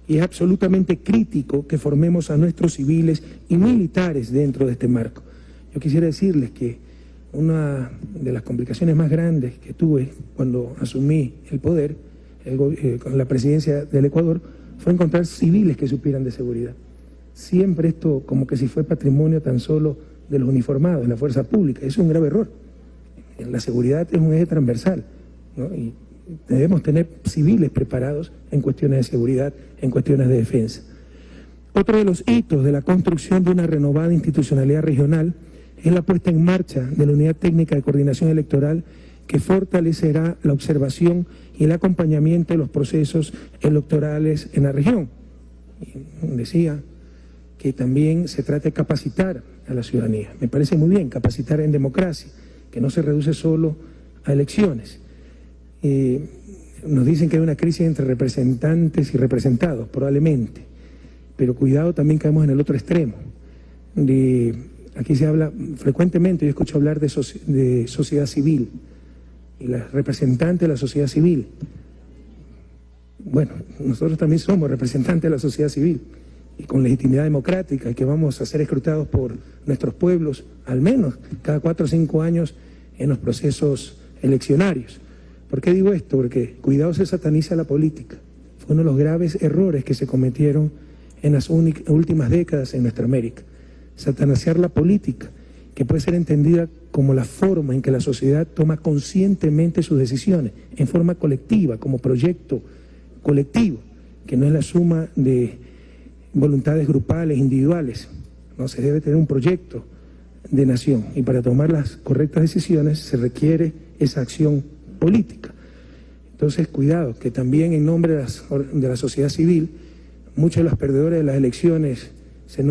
Y es absolutamente crítico que formemos a nuestros civiles y militares dentro de este marco. Yo quisiera decirles que una de las complicaciones más grandes que tuve cuando asumí el poder con la presidencia del Ecuador fue encontrar civiles que supieran de seguridad. Siempre esto como que si fue patrimonio tan solo de los uniformados, de la fuerza pública. Eso es un grave error. La seguridad es un eje transversal, ¿no? Y debemos tener civiles preparados en cuestiones de seguridad, en cuestiones de defensa. Otro de los hitos de la construcción de una renovada institucionalidad regional es la puesta en marcha de la Unidad Técnica de Coordinación Electoral que fortalecerá la observación y el acompañamiento de los procesos electorales en la región. Y decía que también se trata de capacitar a la ciudadanía. Me parece muy bien, capacitar en democracia, que no se reduce solo a elecciones. Nos dicen que hay una crisis entre representantes y representados, probablemente, pero cuidado, también caemos en el otro extremo. Aquí se habla frecuentemente, yo escucho hablar de sociedad civil y las representantes de la sociedad civil. Bueno, nosotros también somos representantes de la sociedad civil y con legitimidad democrática, y que vamos a ser escrutados por nuestros pueblos al menos cada 4 o 5 años en los procesos eleccionarios. ¿Por qué digo esto? Porque cuidado, se sataniza la política. Fue uno de los graves errores que se cometieron en las últimas décadas en nuestra América. Satanizar la política, que puede ser entendida como la forma en que la sociedad toma conscientemente sus decisiones, en forma colectiva, como proyecto colectivo, que no es la suma de voluntades grupales, individuales. No, se debe tener un proyecto de nación, y para tomar las correctas decisiones se requiere esa acción política. Entonces, cuidado, que también en nombre de la sociedad civil, muchos de los perdedores de las elecciones se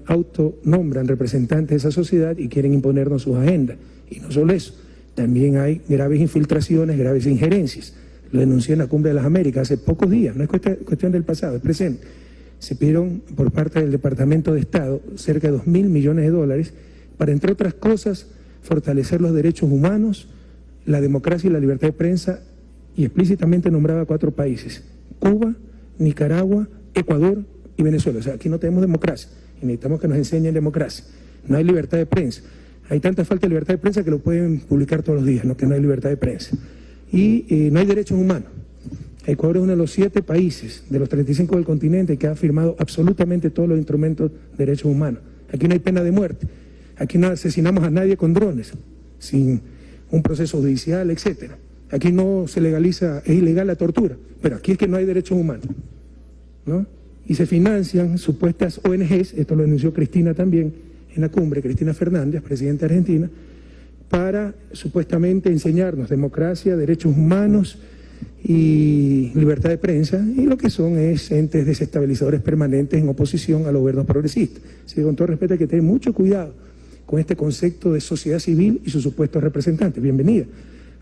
autonombran representantes de esa sociedad y quieren imponernos sus agendas. Y no solo eso, también hay graves infiltraciones, graves injerencias. Lo denuncié en la Cumbre de las Américas hace pocos días, no es cuestión del pasado, es presente. Se pidieron por parte del Departamento de Estado cerca de $2.000 millones para, entre otras cosas, fortalecer los derechos humanos, la democracia y la libertad de prensa, y explícitamente nombraba 4 países: Cuba, Nicaragua, Ecuador y Venezuela. O sea, aquí no tenemos democracia y necesitamos que nos enseñen democracia. No hay libertad de prensa. Hay tanta falta de libertad de prensa que lo pueden publicar todos los días, ¿no? Que no hay libertad de prensa. Y no hay derechos humanos. Ecuador es uno de los 7 países de los 35 del continente que ha firmado absolutamente todos los instrumentos de derechos humanos. Aquí no hay pena de muerte. Aquí no asesinamos a nadie con drones, sin un proceso judicial, etcétera. Aquí no se legaliza, es ilegal la tortura, pero aquí es que no hay derechos humanos, ¿no? Y se financian supuestas ONGs, esto lo denunció Cristina también en la cumbre, Cristina Fernández, presidenta de Argentina, para supuestamente enseñarnos democracia, derechos humanos y libertad de prensa, y lo que son es entes desestabilizadores permanentes en oposición a los gobiernos progresistas. Así que con todo respeto hay que tener mucho cuidado con este concepto de sociedad civil y sus supuestos representantes. Bienvenida,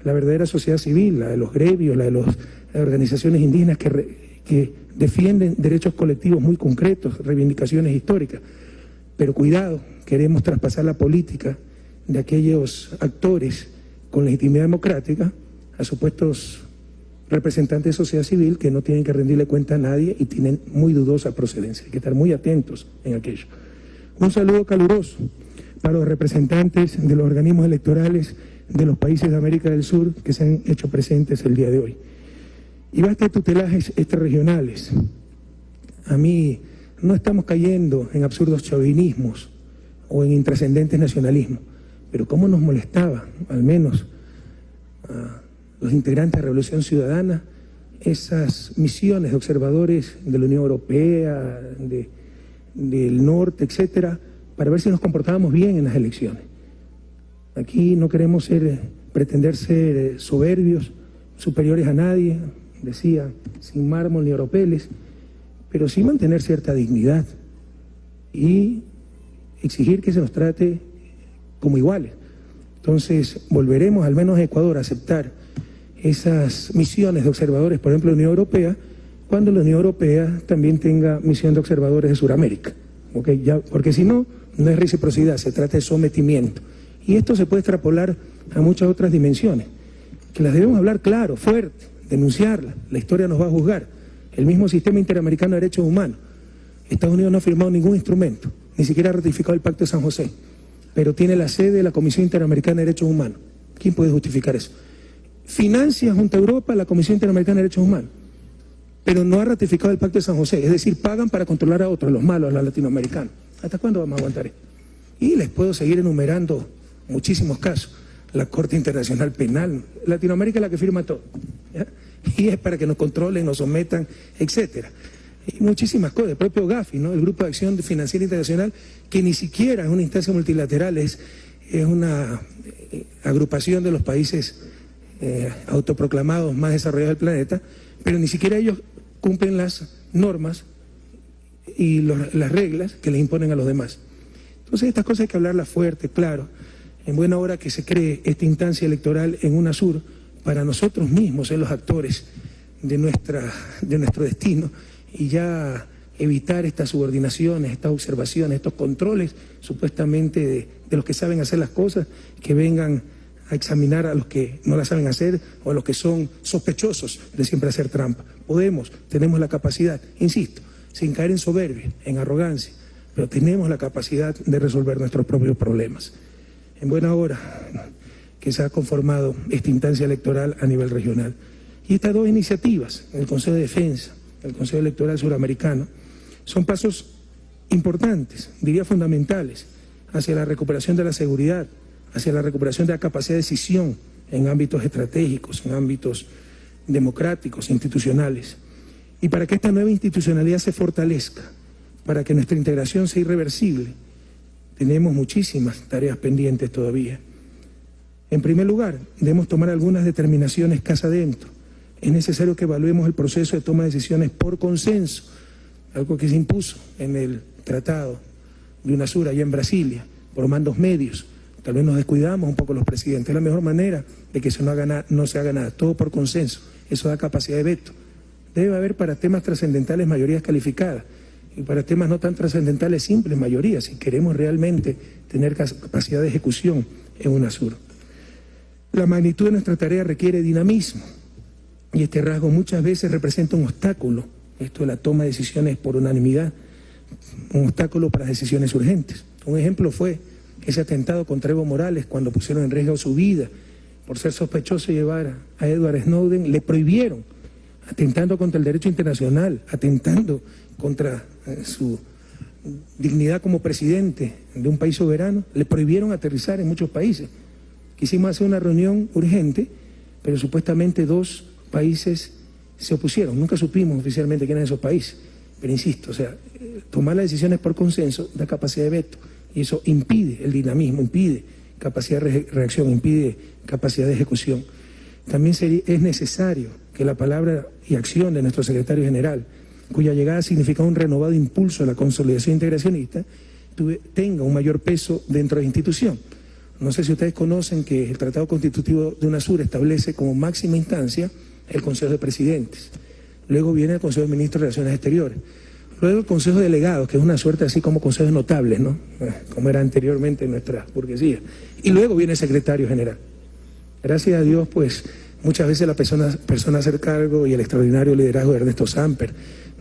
la verdadera sociedad civil, la de los gremios, la de las organizaciones indígenas que defienden derechos colectivos muy concretos, reivindicaciones históricas. Pero cuidado, queremos traspasar la política de aquellos actores con legitimidad democrática a supuestos representantes de sociedad civil que no tienen que rendirle cuenta a nadie y tienen muy dudosa procedencia. Hay que estar muy atentos en aquello. Un saludo caluroso para los representantes de los organismos electorales de los países de América del Sur que se han hecho presentes el día de hoy. Y basta de tutelajes extrarregionales. A mí no estamos cayendo en absurdos chauvinismos o en intrascendentes nacionalismos, pero cómo nos molestaba, al menos a los integrantes de la Revolución Ciudadana, esas misiones de observadores de la Unión Europea, del norte, etcétera, para ver si nos comportábamos bien en las elecciones. Aquí no queremos pretender ser soberbios, superiores a nadie, decía, sin mármol ni oropeles, pero sí mantener cierta dignidad y exigir que se nos trate como iguales. Entonces, volveremos al menos a Ecuador a aceptar esas misiones de observadores, por ejemplo, de la Unión Europea, cuando la Unión Europea también tenga misión de observadores de Sudamérica. ¿Okay? Porque si no, no es reciprocidad, se trata de sometimiento. Y esto se puede extrapolar a muchas otras dimensiones, que las debemos hablar claro, fuerte, denunciarlas. La historia nos va a juzgar. El mismo sistema interamericano de derechos humanos. Estados Unidos no ha firmado ningún instrumento, ni siquiera ha ratificado el Pacto de San José, pero tiene la sede de la Comisión Interamericana de Derechos Humanos. ¿Quién puede justificar eso? Financia junto a Europa la Comisión Interamericana de Derechos Humanos, pero no ha ratificado el Pacto de San José, es decir, pagan para controlar a otros, los malos, a los latinoamericanos. ¿Hasta cuándo vamos a aguantar esto? Y les puedo seguir enumerando muchísimos casos. La Corte Internacional Penal, Latinoamérica es la que firma todo, ¿ya? Y es para que nos controlen, nos sometan, etcétera. Y muchísimas cosas, el propio Gafi, ¿no? El Grupo de Acción Financiera Internacional, que ni siquiera es una instancia multilateral, es una agrupación de los países autoproclamados más desarrollados del planeta, pero ni siquiera ellos cumplen las normas y las reglas que les imponen a los demás. Entonces estas cosas hay que hablarlas fuerte, claro, en buena hora que se cree esta instancia electoral en UNASUR para nosotros mismos ser los actores de nuestro destino y ya evitar estas subordinaciones, estas observaciones, estos controles supuestamente de los que saben hacer las cosas, que vengan a examinar a los que no las saben hacer o a los que son sospechosos de siempre hacer trampa. Tenemos la capacidad, insisto, sin caer en soberbia, en arrogancia, pero tenemos la capacidad de resolver nuestros propios problemas. En buena hora que se ha conformado esta instancia electoral a nivel regional. Y estas dos iniciativas, el Consejo de Defensa, el Consejo Electoral Suramericano, son pasos importantes, diría fundamentales, hacia la recuperación de la seguridad, hacia la recuperación de la capacidad de decisión en ámbitos estratégicos, en ámbitos democráticos, institucionales. Y para que esta nueva institucionalidad se fortalezca, para que nuestra integración sea irreversible, tenemos muchísimas tareas pendientes todavía. En primer lugar, debemos tomar algunas determinaciones casa adentro. Es necesario que evaluemos el proceso de toma de decisiones por consenso, algo que se impuso en el Tratado de UNASUR allá en Brasilia, por mandos medios. Tal vez nos descuidamos un poco los presidentes. Es la mejor manera de que no se haga nada, todo por consenso. Eso da capacidad de veto. Debe haber para temas trascendentales mayorías calificadas y para temas no tan trascendentales simples mayorías, si queremos realmente tener capacidad de ejecución en UNASUR. La magnitud de nuestra tarea requiere dinamismo y este rasgo muchas veces representa un obstáculo, esto de la toma de decisiones por unanimidad, un obstáculo para las decisiones urgentes. Un ejemplo fue ese atentado contra Evo Morales cuando pusieron en riesgo su vida por ser sospechoso de llevar a Edward Snowden, le prohibieron, atentando contra el derecho internacional, atentando contra su dignidad como presidente de un país soberano, le prohibieron aterrizar en muchos países. Quisimos hacer una reunión urgente, pero supuestamente 2 países se opusieron. Nunca supimos oficialmente quién eran esos países. Pero insisto, tomar las decisiones por consenso da capacidad de veto. Y eso impide el dinamismo, impide capacidad de reacción, impide capacidad de ejecución. También es necesario que la palabra y acción de nuestro secretario general, cuya llegada significa un renovado impulso a la consolidación integracionista, tenga un mayor peso dentro de la institución. No sé si ustedes conocen que el Tratado Constitutivo de UNASUR establece como máxima instancia el Consejo de Presidentes. Luego viene el Consejo de Ministros de Relaciones Exteriores. Luego el Consejo de Delegados, que es una suerte así como consejos notables, ¿no? Como era anteriormente en nuestra burguesía. Y luego viene el Secretario General. Gracias a Dios, pues, muchas veces la persona a hacer cargo y el extraordinario liderazgo de Ernesto Samper,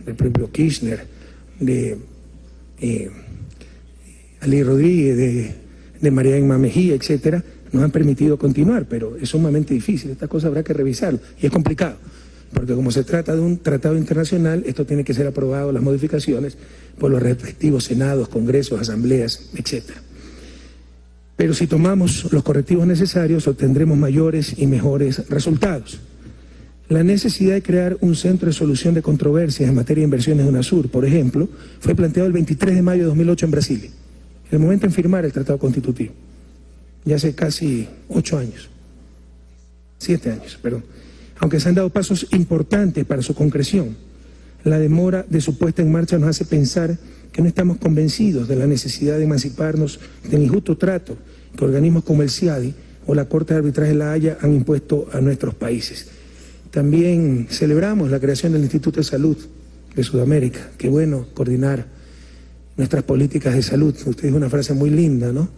del propio Kirchner, de Ali Rodríguez, de María Emma Mejía, etcétera, nos han permitido continuar, pero es sumamente difícil. Esta cosa habrá que revisarlo y es complicado, porque como se trata de un tratado internacional, esto tiene que ser aprobado, las modificaciones, por los respectivos senados, congresos, asambleas, etcétera. Pero si tomamos los correctivos necesarios, obtendremos mayores y mejores resultados. La necesidad de crear un centro de solución de controversias en materia de inversiones de UNASUR, por ejemplo, fue planteado el 23 de mayo de 2008 en Brasilia, en el momento en firmar el Tratado Constitutivo, ya hace casi 7 años, perdón. Aunque se han dado pasos importantes para su concreción, la demora de su puesta en marcha nos hace pensar que no estamos convencidos de la necesidad de emanciparnos del injusto trato que organismos como el CIADI o la Corte de Arbitraje de la Haya han impuesto a nuestros países. También celebramos la creación del Instituto de Salud de Sudamérica. Qué bueno coordinar nuestras políticas de salud. Usted dijo una frase muy linda, ¿no?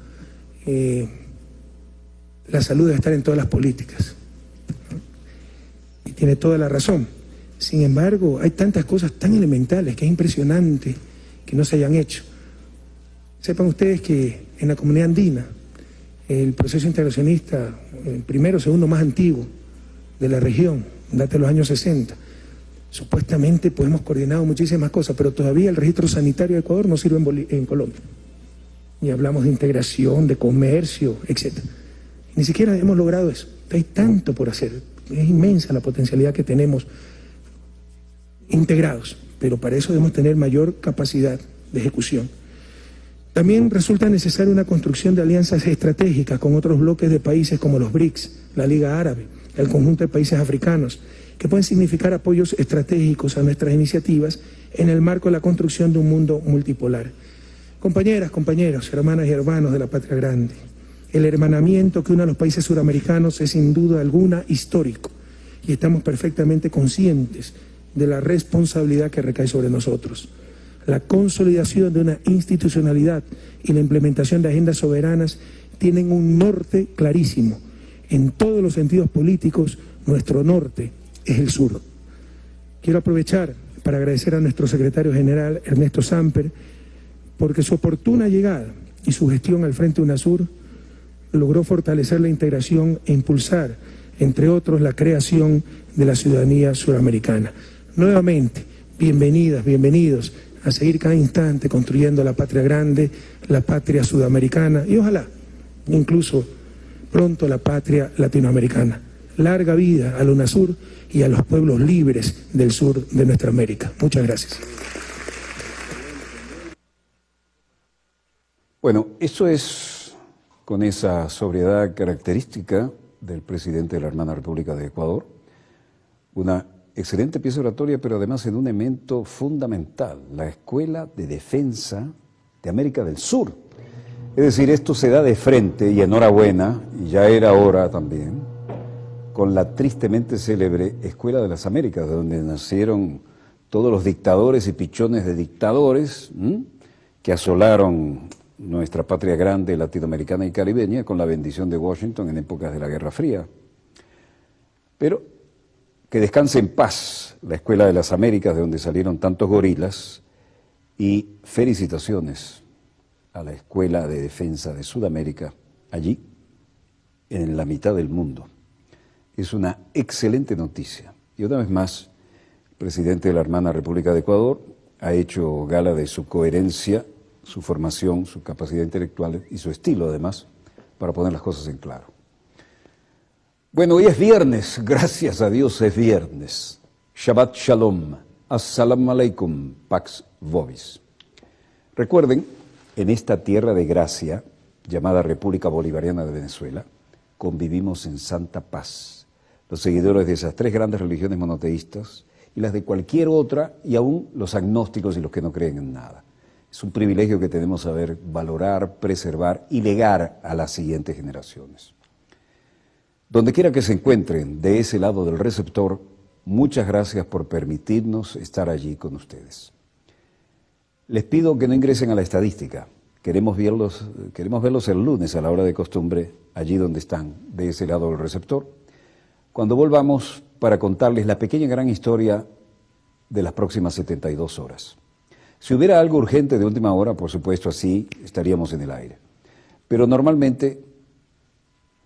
La salud debe estar en todas las políticas. Y tiene toda la razón. Sin embargo, hay tantas cosas tan elementales que es impresionante que no se hayan hecho. Sepan ustedes que en la comunidad andina, el proceso integracionista, el primero o segundo más antiguo de la región, date de los años 60, supuestamente pues hemos coordinado muchísimas cosas, pero todavía el registro sanitario de Ecuador no sirve en Colombia. Y hablamos de integración, de comercio, etc. Ni siquiera hemos logrado eso. Hay tanto por hacer. Es inmensa la potencialidad que tenemos integrados, pero para eso debemos tener mayor capacidad de ejecución. También resulta necesaria una construcción de alianzas estratégicas con otros bloques de países como los BRICS, la Liga Árabe, el conjunto de países africanos, que pueden significar apoyos estratégicos a nuestras iniciativas en el marco de la construcción de un mundo multipolar. Compañeras, compañeros, hermanas y hermanos de la patria grande, el hermanamiento que une a los países suramericanos es sin duda alguna histórico y estamos perfectamente conscientes de la responsabilidad que recae sobre nosotros. La consolidación de una institucionalidad y la implementación de agendas soberanas tienen un norte clarísimo. En todos los sentidos políticos, nuestro norte es el sur. Quiero aprovechar para agradecer a nuestro secretario general, Ernesto Samper, porque su oportuna llegada y su gestión al frente de UNASUR logró fortalecer la integración e impulsar, entre otros, la creación de la ciudadanía suramericana. Nuevamente, bienvenidas, bienvenidos a seguir cada instante construyendo la patria grande, la patria sudamericana y ojalá, incluso pronto la patria latinoamericana. Larga vida al UNASUR y a los pueblos libres del sur de nuestra América. Muchas gracias. Bueno, eso es con esa sobriedad característica del presidente de la hermana República de Ecuador, una excelente pieza oratoria, pero además en un elemento fundamental, la Escuela de Defensa de América del Sur. Es decir, esto se da de frente, y enhorabuena, y ya era hora también, con la tristemente célebre Escuela de las Américas, de donde nacieron todos los dictadores y pichones de dictadores que asolaron nuestra patria grande latinoamericana y caribeña con la bendición de Washington en épocas de la Guerra Fría. Pero que descanse en paz la Escuela de las Américas, de donde salieron tantos gorilas, y felicitaciones a la Escuela de Defensa de Sudamérica, allí, en la mitad del mundo. Es una excelente noticia. Y una vez más, el presidente de la hermana República de Ecuador ha hecho gala de su coherencia, su formación, su capacidad intelectual y su estilo, además, para poner las cosas en claro. Bueno, hoy es viernes, gracias a Dios es viernes. Shabbat Shalom, Assalamu Alaikum, Pax Vobis. Recuerden, en esta tierra de gracia, llamada República Bolivariana de Venezuela, convivimos en santa paz. Los seguidores de esas tres grandes religiones monoteístas y las de cualquier otra, y aún los agnósticos y los que no creen en nada. Es un privilegio que tenemos saber valorar, preservar y legar a las siguientes generaciones. Donde quiera que se encuentren de ese lado del receptor, muchas gracias por permitirnos estar allí con ustedes. Les pido que no ingresen a la estadística. Queremos verlos el lunes a la hora de costumbre, allí donde están, de ese lado del receptor, cuando volvamos para contarles la pequeña gran historia de las próximas 72 horas. Si hubiera algo urgente de última hora, por supuesto, así estaríamos en el aire. Pero normalmente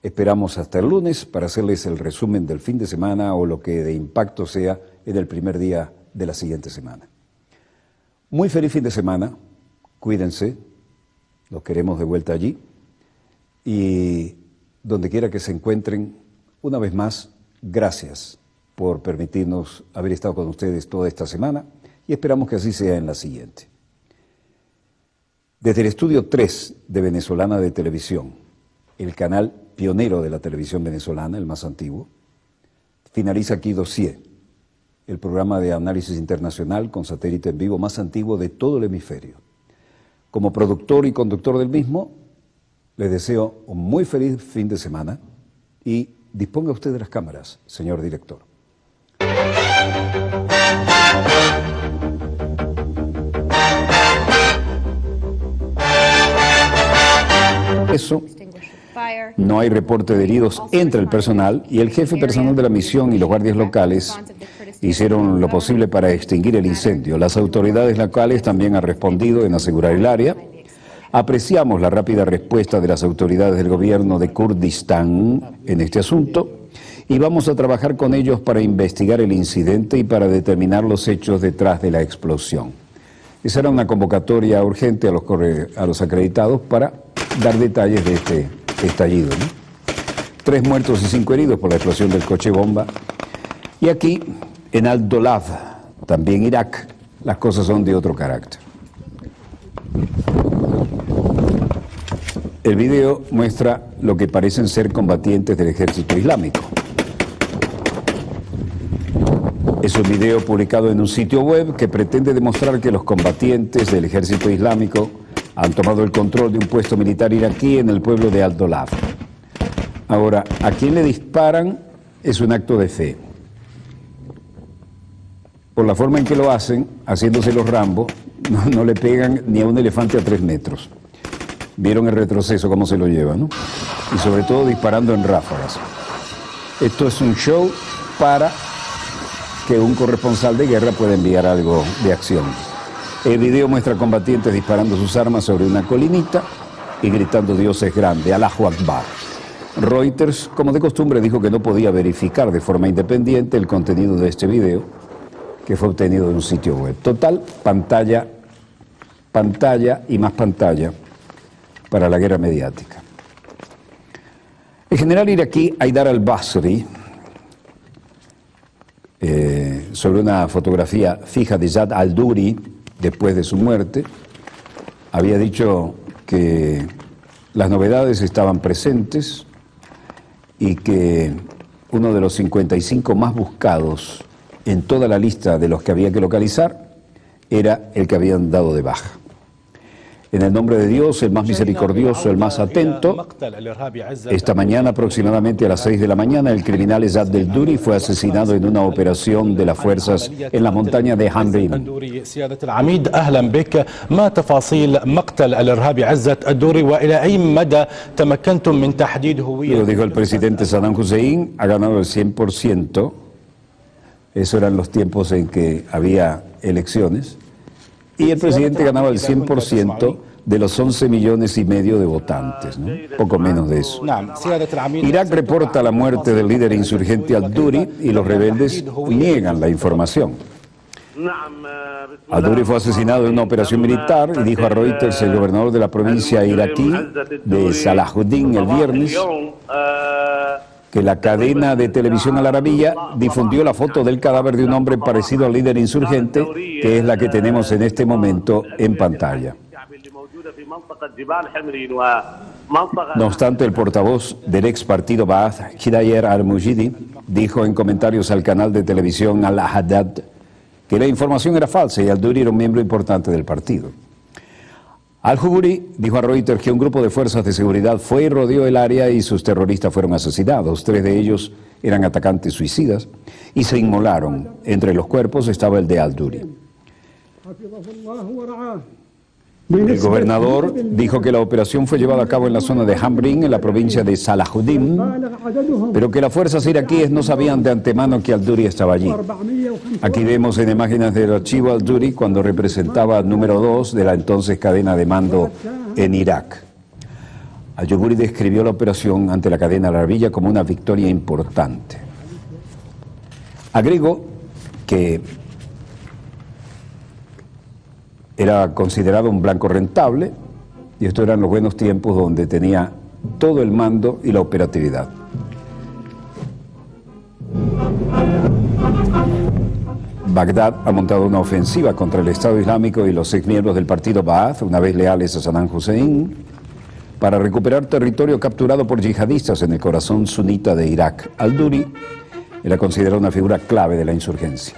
esperamos hasta el lunes para hacerles el resumen del fin de semana o lo que de impacto sea en el primer día de la siguiente semana. Muy feliz fin de semana, cuídense, los queremos de vuelta allí y donde quiera que se encuentren, una vez más, gracias por permitirnos haber estado con ustedes toda esta semana y esperamos que así sea en la siguiente. Desde el estudio 3 de Venezolana de Televisión, el canal pionero de la televisión venezolana, el más antiguo, finaliza aquí Dossier, el programa de análisis internacional con satélite en vivo más antiguo de todo el hemisferio. Como productor y conductor del mismo, les deseo un muy feliz fin de semana y disponga usted de las cámaras, señor director. Eso, no hay reporte de heridos entre el personal y el jefe personal de la misión y los guardias locales hicieron lo posible para extinguir el incendio. Las autoridades locales también han respondido en asegurar el área. Apreciamos la rápida respuesta de las autoridades del gobierno de Kurdistán en este asunto y vamos a trabajar con ellos para investigar el incidente y para determinar los hechos detrás de la explosión. Esa era una convocatoria urgente a los acreditados para dar detalles de este estallido, ¿no? 3 muertos y 5 heridos por la explosión del coche bomba. Y aquí, en Al-Dolab, también Irak, las cosas son de otro carácter. El video muestra lo que parecen ser combatientes del ejército islámico. Es un video publicado en un sitio web que pretende demostrar que los combatientes del ejército islámico han tomado el control de un puesto militar iraquí en el pueblo de Al-Dolab. Ahora, a quien le disparan es un acto de fe. Por la forma en que lo hacen, haciéndose los Rambo, no le pegan ni a un elefante a 3 metros. Vieron el retroceso, cómo se lo lleva, ¿no? Y sobre todo disparando en ráfagas. Esto es un show para que un corresponsal de guerra pueda enviar algo de acción. El video muestra combatientes disparando sus armas sobre una colinita y gritando Dios es grande, Allahu Akbar. Reuters, como de costumbre, dijo que no podía verificar de forma independiente el contenido de este video, que fue obtenido de un sitio web. Total, pantalla y más pantalla para la guerra mediática. El general iraquí Haidar al-Basri, sobre una fotografía fija de Jad al-Duri, después de su muerte, había dicho que las novedades estaban presentes y que uno de los 55 más buscados en toda la lista de los que había que localizar era el que habían dado de baja. En el nombre de Dios, el más misericordioso, el más atento, esta mañana aproximadamente a las 6 de la mañana, el criminal Jad al-Duri fue asesinado en una operación de las fuerzas en la montaña de Hamrin. Lo dijo el presidente Saddam Hussein, ha ganado el 100%, eso eran los tiempos en que había elecciones, y el presidente ganaba el 100% de los 11,5 millones de votantes, ¿no? Poco menos de eso. Irak reporta la muerte del líder insurgente al-Duri y los rebeldes niegan la información. Al-Duri fue asesinado en una operación militar y dijo a Reuters el gobernador de la provincia iraquí de Salahuddin el viernes que la cadena de televisión Al Arabiya difundió la foto del cadáver de un hombre parecido al líder insurgente, que es la que tenemos en este momento en pantalla. No obstante, el portavoz del ex partido Ba'ath, Hidayar al-Mujidi, dijo en comentarios al canal de televisión Al-Haddad que la información era falsa y al-Duri era un miembro importante del partido. Al-Juburi dijo a Reuters que un grupo de fuerzas de seguridad fue y rodeó el área y sus terroristas fueron asesinados. 3 de ellos eran atacantes suicidas y se inmolaron. Entre los cuerpos estaba el de Al-Duri. El gobernador dijo que la operación fue llevada a cabo en la zona de Hamrin, en la provincia de Salahuddin, pero que las fuerzas iraquíes no sabían de antemano que Al-Duri estaba allí. Aquí vemos en imágenes del archivo Al-Duri cuando representaba al número 2 de la entonces cadena de mando en Irak. Al-Juburi describió la operación ante la cadena Al-Arabiya como una victoria importante. Agregó que era considerado un blanco rentable, y estos eran los buenos tiempos donde tenía todo el mando y la operatividad. Bagdad ha montado una ofensiva contra el Estado Islámico y los exmiembros del partido Ba'ath, una vez leales a Saddam Hussein, para recuperar territorio capturado por yihadistas en el corazón sunita de Irak. Al-Duri era considerado una figura clave de la insurgencia.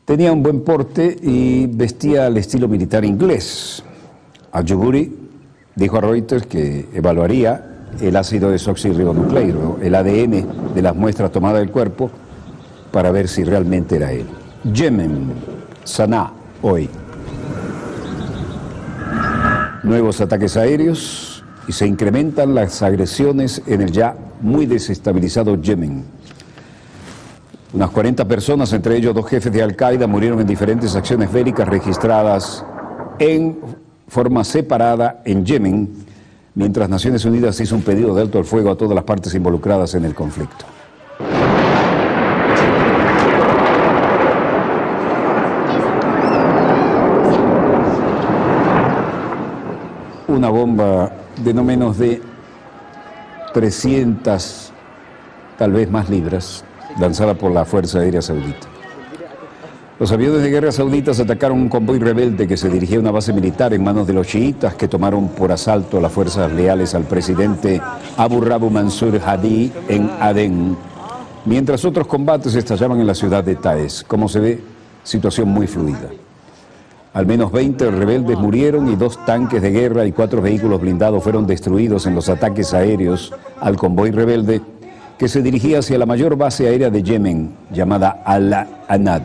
Tenía un buen porte y vestía al estilo militar inglés. Al-Juburi dijo a Reuters que evaluaría el ácido desoxirribonucleico, el ADN de las muestras tomadas del cuerpo, para ver si realmente era él. Yemen, Sanaa, hoy. Nuevos ataques aéreos y se incrementan las agresiones en el ya muy desestabilizado Yemen. Unas 40 personas, entre ellos 2 jefes de Al-Qaeda, murieron en diferentes acciones bélicas registradas en forma separada en Yemen, mientras Naciones Unidas hizo un pedido de alto al fuego a todas las partes involucradas en el conflicto. Una bomba de no menos de 300, tal vez más libras, lanzada por la Fuerza Aérea Saudita. Los aviones de guerra sauditas atacaron un convoy rebelde que se dirigía a una base militar en manos de los chiitas, que tomaron por asalto a las fuerzas leales al presidente Abu Rabu Mansur Hadi en Adén, mientras otros combates estallaban en la ciudad de Taez. Como se ve, situación muy fluida. Al menos 20 rebeldes murieron y 2 tanques de guerra y 4 vehículos blindados fueron destruidos en los ataques aéreos al convoy rebelde que se dirigía hacia la mayor base aérea de Yemen, llamada Al-Anad.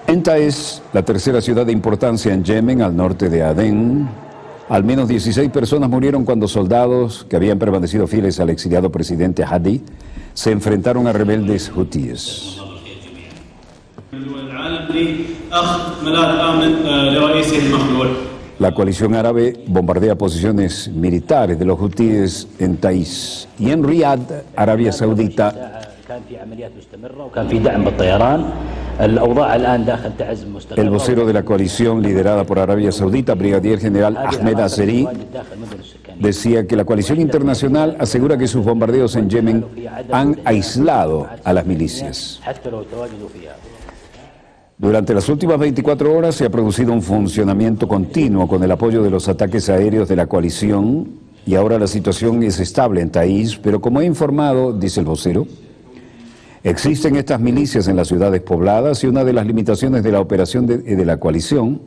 En Taez, la tercera ciudad de importancia en Yemen, al norte de Adén, al menos 16 personas murieron cuando soldados que habían permanecido fieles al exiliado presidente Hadi se enfrentaron a rebeldes hutíes. La coalición árabe bombardea posiciones militares de los hutíes en Ta'iz. Y en Riyadh, Arabia Saudita, el vocero de la coalición liderada por Arabia Saudita, brigadier general Ahmed Azeri, decía que la coalición internacional asegura que sus bombardeos en Yemen han aislado a las milicias. Durante las últimas 24 horas se ha producido un funcionamiento continuo con el apoyo de los ataques aéreos de la coalición y ahora la situación es estable en Ta'iz, pero como he informado, dice el vocero, existen estas milicias en las ciudades pobladas y una de las limitaciones de la operación de la coalición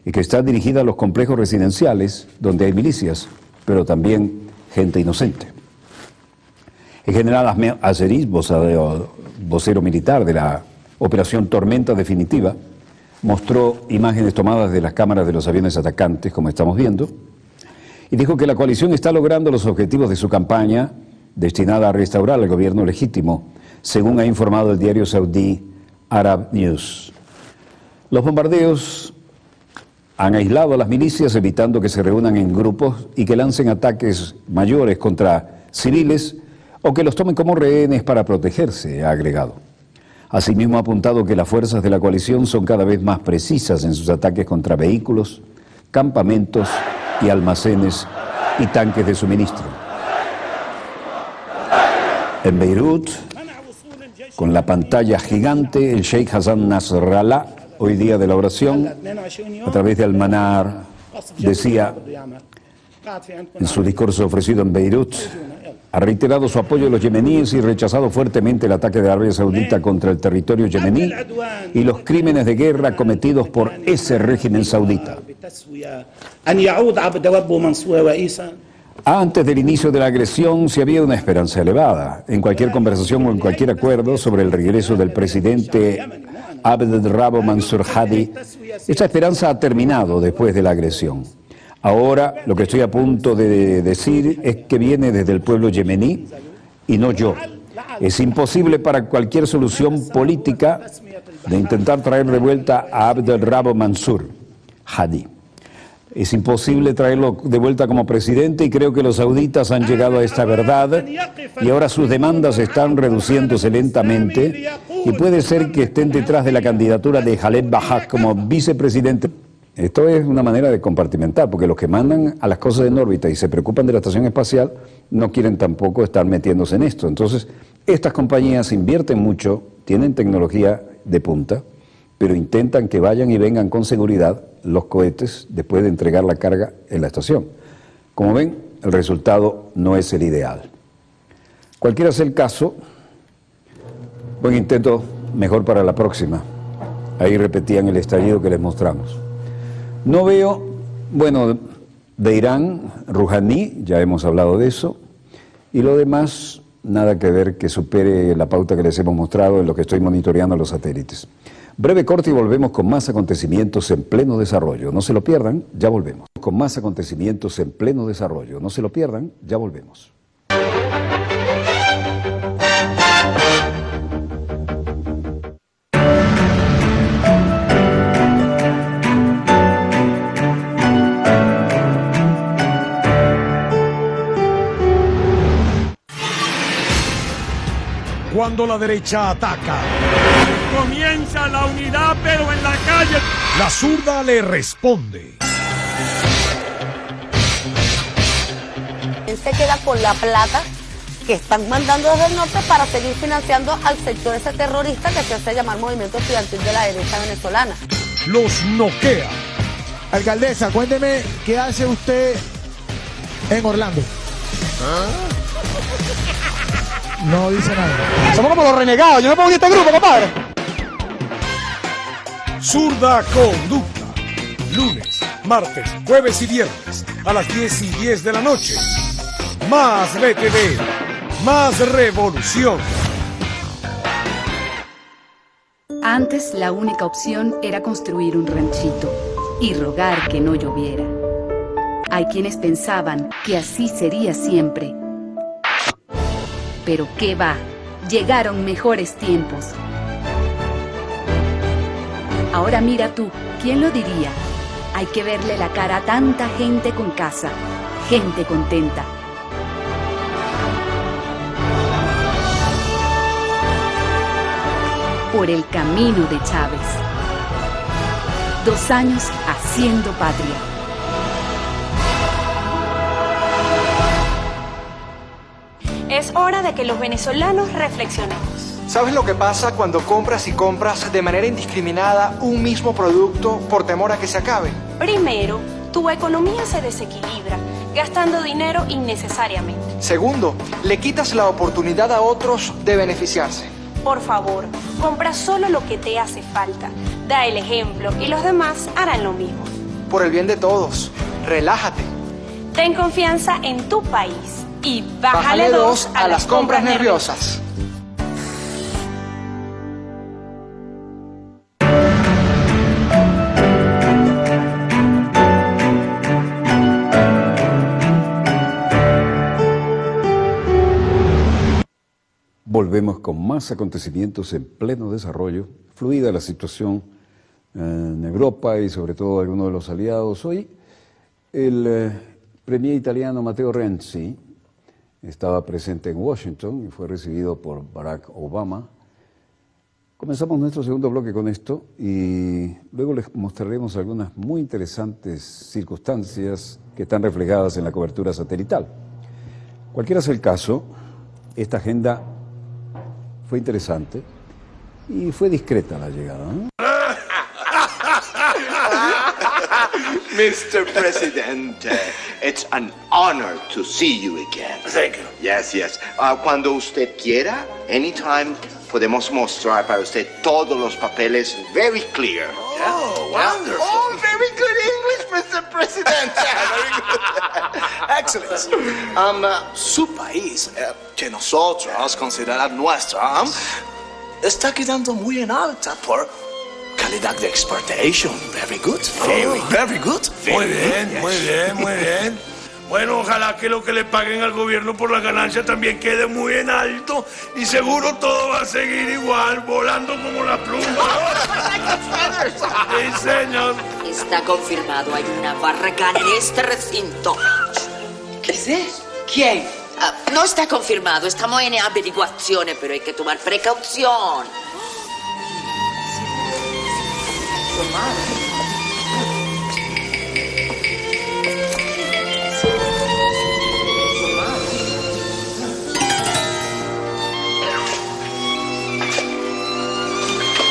es que está dirigida a los complejos residenciales donde hay milicias, pero también gente inocente. El general Ahmed Azeri, vocero militar de la Operación Tormenta Definitiva, mostró imágenes tomadas de las cámaras de los aviones atacantes, como estamos viendo, y dijo que la coalición está logrando los objetivos de su campaña destinada a restaurar el gobierno legítimo, según ha informado el diario saudí Arab News. Los bombardeos han aislado a las milicias, evitando que se reúnan en grupos y que lancen ataques mayores contra civiles o que los tomen como rehenes para protegerse, ha agregado. Asimismo ha apuntado que las fuerzas de la coalición son cada vez más precisas en sus ataques contra vehículos, campamentos y almacenes y tanques de suministro. En Beirut, con la pantalla gigante, el Sheikh Hassan Nasrallah, hoy día de la oración, a través de Al-Manar, decía en su discurso ofrecido en Beirut, Ha reiterado su apoyo a los yemeníes y rechazado fuertemente el ataque de Arabia Saudita contra el territorio yemení y los crímenes de guerra cometidos por ese régimen saudita. Antes del inicio de la agresión, sí había una esperanza elevada. En cualquier conversación o en cualquier acuerdo sobre el regreso del presidente Abd el-Rabo Mansur Hadi, esta esperanza ha terminado después de la agresión. Ahora, lo que estoy a punto de decir es que viene desde el pueblo yemení y no yo. Es imposible para cualquier solución política de intentar traer de vuelta a Abd el-Rabo Mansur Hadi. Es imposible traerlo de vuelta como presidente y creo que los sauditas han llegado a esta verdad y ahora sus demandas están reduciéndose lentamente y puede ser que estén detrás de la candidatura de Khaled Bahak como vicepresidente. Esto es una manera de compartimentar, porque los que mandan a las cosas en órbita y se preocupan de la estación espacial no quieren tampoco estar metiéndose en esto. Entonces, estas compañías invierten mucho, tienen tecnología de punta, pero intentan que vayan y vengan con seguridad los cohetes después de entregar la carga en la estación. Como ven, el resultado no es el ideal. Cualquiera sea el caso, buen intento, mejor para la próxima. Ahí repetían el estallido que les mostramos. No veo, bueno, de Irán, Rouhani, ya hemos hablado de eso, y lo demás, nada que ver que supere la pauta que les hemos mostrado en lo que estoy monitoreando los satélites. Breve corte y volvemos con más acontecimientos en pleno desarrollo. No se lo pierdan, ya volvemos. Con más acontecimientos en pleno desarrollo. No se lo pierdan, ya volvemos. Cuando la derecha ataca, comienza la unidad, pero en la calle. La zurda le responde. Él se queda con la plata que están mandando desde el norte para seguir financiando al sector ese terrorista que se hace llamar Movimiento Estudiantil de la Derecha Venezolana. Los noquea. Alcaldesa, cuénteme qué hace usted en Orlando. No dice nada. Somos como los renegados. Yo no puedo ir a este grupo, compadre. Zurda Conducta. Lunes, martes, jueves y viernes a las 10:10 de la noche. Más BTV. Más revolución. Antes la única opción era construir un ranchito y rogar que no lloviera. Hay quienes pensaban que así sería siempre. Pero qué va, llegaron mejores tiempos. Ahora mira tú, ¿quién lo diría? Hay que verle la cara a tanta gente con casa, gente contenta. Por el camino de Chávez. 2 años haciendo patria. Es hora de que los venezolanos reflexionemos. ¿Sabes lo que pasa cuando compras y compras de manera indiscriminada un mismo producto por temor a que se acabe? Primero, tu economía se desequilibra, gastando dinero innecesariamente. Segundo, le quitas la oportunidad a otros de beneficiarse. Por favor, compra solo lo que te hace falta. Da el ejemplo y los demás harán lo mismo. Por el bien de todos, relájate. Ten confianza en tu país y bájale 2 a las compras nerviosas. Volvemos con más acontecimientos en pleno desarrollo, fluida la situación en Europa y sobre todo algunos de los aliados. Hoy el premier italiano Matteo Renzi estaba presente en Washington y fue recibido por Barack Obama. Comenzamos nuestro segundo bloque con esto y luego les mostraremos algunas muy interesantes circunstancias que están reflejadas en la cobertura satelital. Cualquiera sea el caso, esta agenda fue interesante y fue discreta la llegada, ¿no? Mr. Presidente, it's an honor to see you again. Thank you. Yes, yes. Cuando usted quiera, anytime, podemos mostrar para usted todos los papeles very clear. Oh, wonderful. Oh, very good English, Mr. President. Very good. Excellent. Su país, que nosotros consideramos nuestro, está quedando muy en alta por calidad de exportación. Very good. Very good. Muy bien, muy bien, muy bien. Bueno, ojalá que lo que le paguen al gobierno por la ganancia también quede muy en alto y seguro todo va a seguir igual, volando como la pluma. Sí, señor. Está confirmado, hay una barracana en este recinto. ¿Qué es eso? ¿Quién? No está confirmado, estamos en averiguaciones, pero hay que tomar precaución.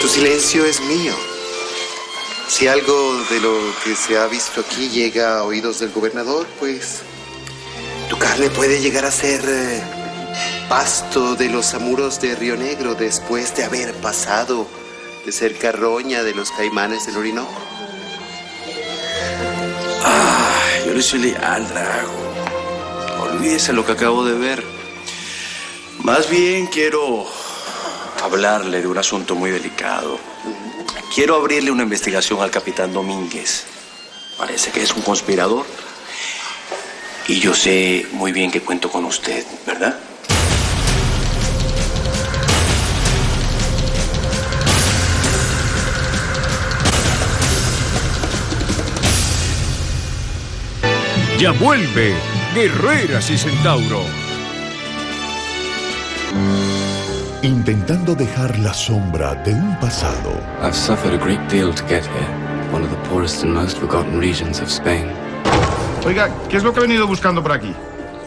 Tu silencio es mío. Si algo de lo que se ha visto aquí llega a oídos del gobernador, pues tu carne puede llegar a ser pasto de los amuros de Río Negro después de haber pasado de ser carroña de los caimanes del Orinoco. Yo le soy leal, Drago. Olvídese lo que acabo de ver. Más bien quiero hablarle de un asunto muy delicado. Quiero abrirle una investigación al capitán Domínguez. Parece que es un conspirador. Y yo sé muy bien que cuento con usted, ¿verdad? Ya vuelve Guerreras y Centauro. Intentando dejar la sombra de un pasado. I've suffered a great deal to get here, one of the poorest and most forgotten regions of Spain. Oiga, ¿qué es lo que ha venido buscando por aquí?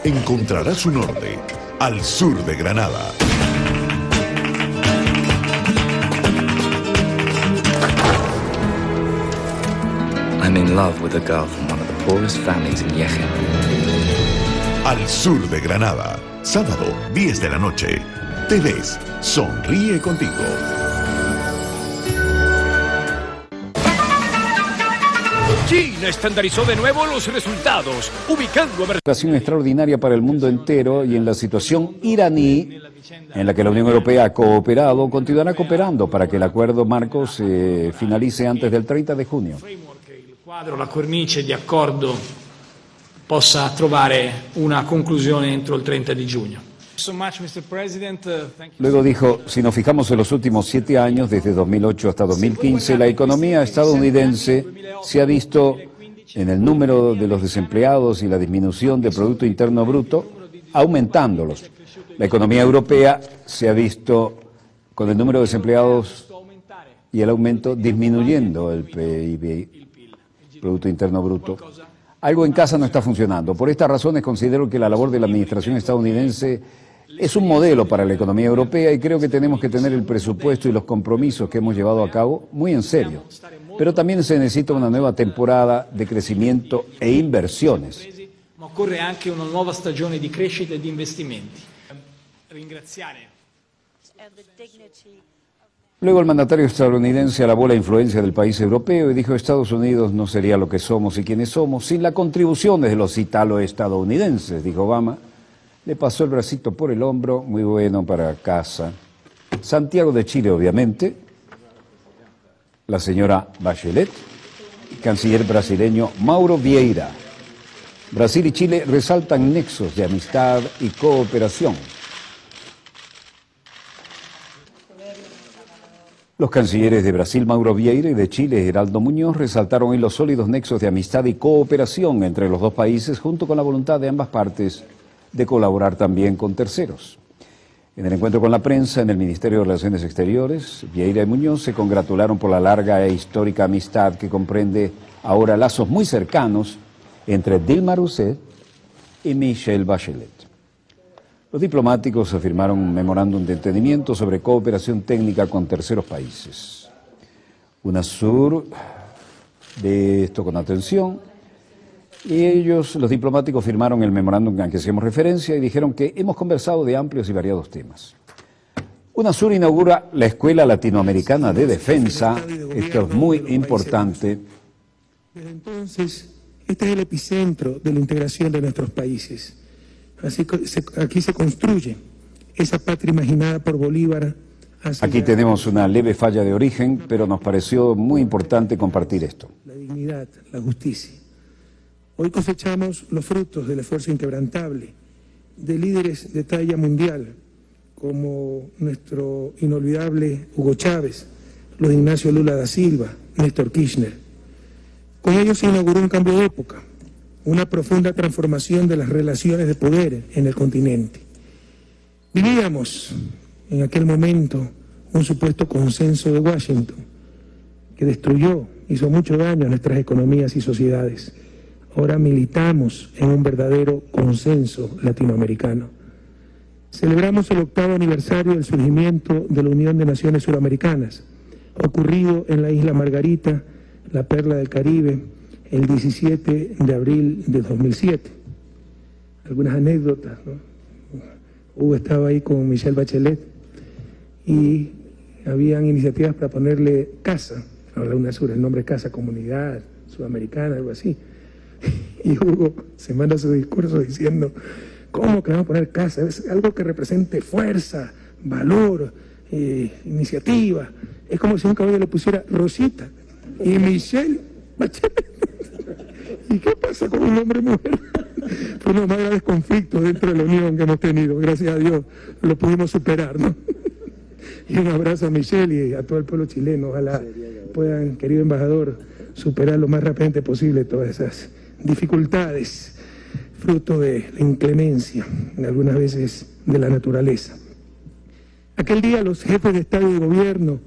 Encontrará su norte al sur de Granada. I'm in love with a girl from one of the poorest families in Yechen. Al sur de Granada, sábado 10 de la noche. Te ves, sonríe contigo. China estandarizó de nuevo los resultados, ubicando a Brasil. Situación extraordinaria para el mundo entero y en la situación iraní, en la que la Unión Europea ha cooperado, continuará cooperando para que el acuerdo marco se finalice antes del 30 de junio. Il quadro, la cornice di accordo possa trovare una conclusione entro il 30 di giugno. Luego dijo, si nos fijamos en los últimos 7 años, desde 2008 hasta 2015, la economía estadounidense se ha visto en el número de los desempleados y la disminución del Producto Interno Bruto, aumentándolos. La economía europea se ha visto con el número de desempleados y el aumento disminuyendo el PIB, Producto Interno Bruto. Algo en casa no está funcionando. Por estas razones considero que la labor de la administración estadounidense es un modelo para la economía europea y creo que tenemos que tener el presupuesto y los compromisos que hemos llevado a cabo muy en serio. Pero también se necesita una nueva temporada de crecimiento e inversiones. Ma occorre anche una nuova stagione di crescita e di investimenti. Ringraziare. Luego el mandatario estadounidense alabó la influencia del país europeo y dijo Estados Unidos no sería lo que somos y quienes somos sin las contribuciones de los italo-estadounidenses, dijo Obama. Le pasó el bracito por el hombro, muy bueno para casa. Santiago de Chile, obviamente, la señora Bachelet, y canciller brasileño Mauro Vieira. Brasil y Chile resaltan nexos de amistad y cooperación. Los cancilleres de Brasil, Mauro Vieira, y de Chile, Geraldo Muñoz, resaltaron hoy los sólidos nexos de amistad y cooperación entre los dos países, junto con la voluntad de ambas partes de colaborar también con terceros. En el encuentro con la prensa en el Ministerio de Relaciones Exteriores, Vieira y Muñoz se congratularon por la larga e histórica amistad que comprende ahora lazos muy cercanos entre Dilma Rousseff y Michelle Bachelet. Los diplomáticos firmaron un memorándum de entendimiento sobre cooperación técnica con terceros países. UNASUR de esto con atención. Y ellos, los diplomáticos, firmaron el memorándum al que hacemos referencia y dijeron que hemos conversado de amplios y variados temas. UNASUR inaugura la Escuela Latinoamericana de Defensa. Esto es muy importante. Desde entonces, este es el epicentro de la integración de nuestros países. Así que aquí se construye esa patria imaginada por Bolívar. Aquí tenemos una leve falla de origen, pero nos pareció muy importante compartir esto. La dignidad, la justicia. Hoy cosechamos los frutos del esfuerzo inquebrantable de líderes de talla mundial, como nuestro inolvidable Hugo Chávez, Luis Ignacio Lula da Silva, Néstor Kirchner. Con ellos se inauguró un cambio de época, una profunda transformación de las relaciones de poder en el continente. Vivíamos en aquel momento un supuesto consenso de Washington que destruyó, hizo mucho daño a nuestras economías y sociedades. Ahora militamos en un verdadero consenso latinoamericano. Celebramos el 8º aniversario del surgimiento de la Unión de Naciones Suramericanas, ocurrido en la isla Margarita, la perla del Caribe, el 17 de abril de 2007. Algunas anécdotas, ¿no? Hugo estaba ahí con Michelle Bachelet y habían iniciativas para ponerle casa a la UNASUR, el nombre Casa Comunidad Sudamericana, algo así. Y Hugo se manda su discurso diciendo, ¿cómo que le vamos a poner casa? Es algo que represente fuerza, valor, iniciativa. Es como si un cabello le pusiera Rosita y Michelle Bachelet. ¿Y qué pasa con un hombre y mujer? Fue uno de los más graves conflictos dentro de la unión que hemos tenido. Gracias a Dios lo pudimos superar, ¿no? Y un abrazo a Michelle y a todo el pueblo chileno. Ojalá puedan, querido embajador, superar lo más rápidamente posible todas esas dificultades, fruto de la inclemencia, algunas veces de la naturaleza. Aquel día los jefes de Estado y de Gobierno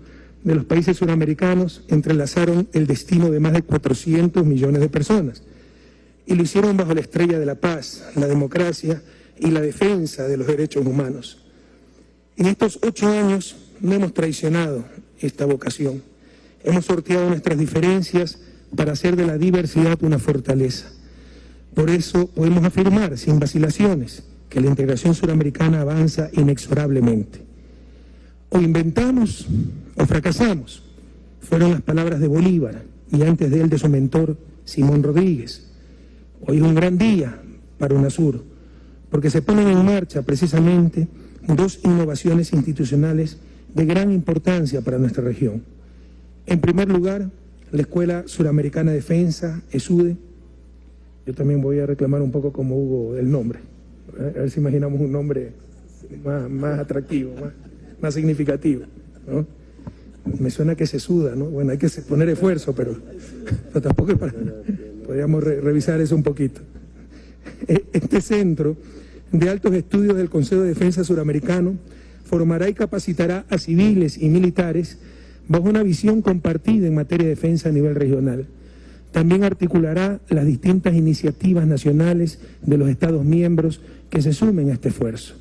de los países suramericanos entrelazaron el destino de más de 400 millones de personas y lo hicieron bajo la estrella de la paz, la democracia y la defensa de los derechos humanos. En estos 8 años no hemos traicionado esta vocación. Hemos sorteado nuestras diferencias para hacer de la diversidad una fortaleza. Por eso podemos afirmar, sin vacilaciones, que la integración suramericana avanza inexorablemente. O inventamos o fracasamos, fueron las palabras de Bolívar y antes de él de su mentor Simón Rodríguez. Hoy es un gran día para UNASUR, porque se ponen en marcha precisamente 2 innovaciones institucionales de gran importancia para nuestra región. En primer lugar, la Escuela Suramericana de Defensa, ESUDE. Yo también voy a reclamar un poco como Hugo el nombre, a ver si imaginamos un nombre más atractivo, más significativo, ¿no? Me suena que se suda, ¿no? Bueno, hay que poner esfuerzo, pero tampoco es para... Podríamos revisar eso un poquito. Este centro de altos estudios del Consejo de Defensa Suramericano formará y capacitará a civiles y militares bajo una visión compartida en materia de defensa a nivel regional. También articulará las distintas iniciativas nacionales de los Estados miembros que se sumen a este esfuerzo.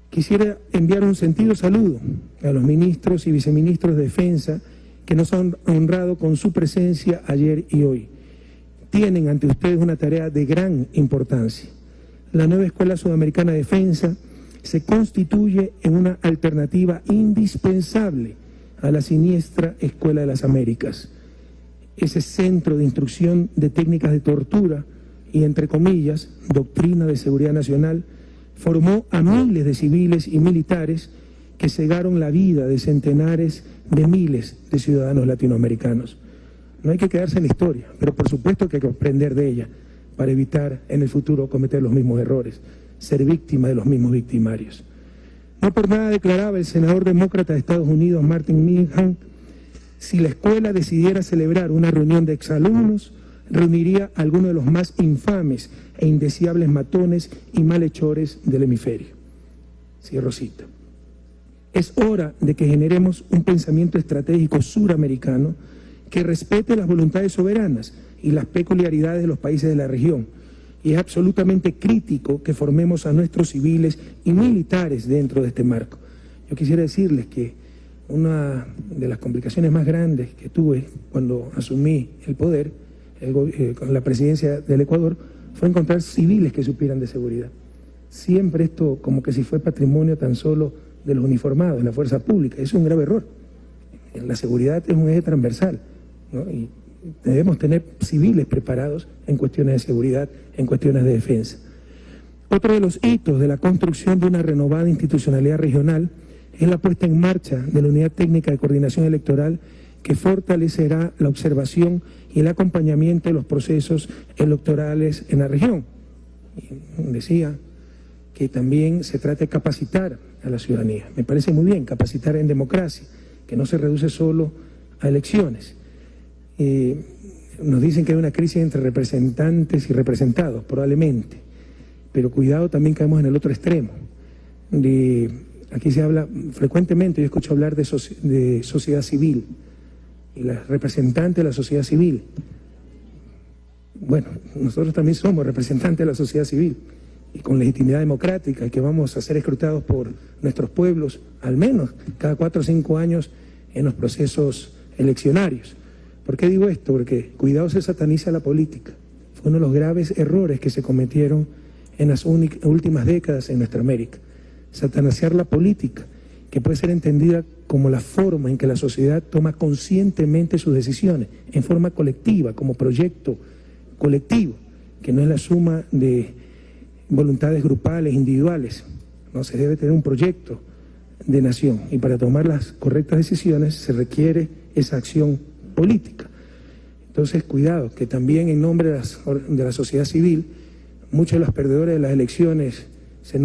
Quisiera enviar un sentido saludo a los ministros y viceministros de Defensa que nos han honrado con su presencia ayer y hoy. Tienen ante ustedes una tarea de gran importancia. La nueva Escuela Sudamericana de Defensa se constituye en una alternativa indispensable a la siniestra Escuela de las Américas. Ese centro de instrucción de técnicas de tortura y, entre comillas, doctrina de seguridad nacional, formó a miles de civiles y militares que cegaron la vida de centenares de miles de ciudadanos latinoamericanos. No hay que quedarse en la historia, pero por supuesto que hay que aprender de ella para evitar en el futuro cometer los mismos errores, ser víctima de los mismos victimarios. No por nada declaraba el senador demócrata de Estados Unidos, Martin Minhan, si la escuela decidiera celebrar una reunión de exalumnos, reuniría a algunos de los más infames e indeseables matones y malhechores del hemisferio. Cierro cita. Es hora de que generemos un pensamiento estratégico suramericano que respete las voluntades soberanas y las peculiaridades de los países de la región. Y es absolutamente crítico que formemos a nuestros civiles y militares dentro de este marco. Yo quisiera decirles que Una de las complicaciones más grandes que tuve cuando asumí el poder, con la presidencia del Ecuador, fue encontrar civiles que supieran de seguridad. Siempre esto como que si fue patrimonio tan solo de los uniformados, de la fuerza pública. Eso es un grave error. La seguridad es un eje transversal, ¿no? Y debemos tener civiles preparados en cuestiones de seguridad, en cuestiones de defensa. Otro de los hitos de la construcción de una renovada institucionalidad regional es la puesta en marcha de la Unidad Técnica de Coordinación Electoral, que fortalecerá la observación y el acompañamiento de los procesos electorales en la región. Y decía que también se trata de capacitar a la ciudadanía. Me parece muy bien, capacitar en democracia, que no se reduce solo a elecciones. Nos dicen que hay una crisis entre representantes y representados, probablemente, pero cuidado, también caemos en el otro extremo. Aquí se habla frecuentemente, yo escucho hablar de sociedad civil, y las representantes de la sociedad civil. Bueno, nosotros también somos representantes de la sociedad civil, y con legitimidad democrática, y que vamos a ser escrutados por nuestros pueblos, al menos cada 4 o 5 años en los procesos eleccionarios. ¿Por qué digo esto? Porque cuidado, se sataniza la política. Fue uno de los graves errores que se cometieron en las últimas décadas en nuestra América. Satanizar la política, que puede ser entendida como la forma en que la sociedad toma conscientemente sus decisiones, en forma colectiva, como proyecto colectivo, que no es la suma de voluntades grupales, individuales. No, se debe tener un proyecto de nación, y para tomar las correctas decisiones se requiere esa acción política. Entonces, cuidado, que también en nombre de la sociedad civil, muchos de los perdedores de las elecciones se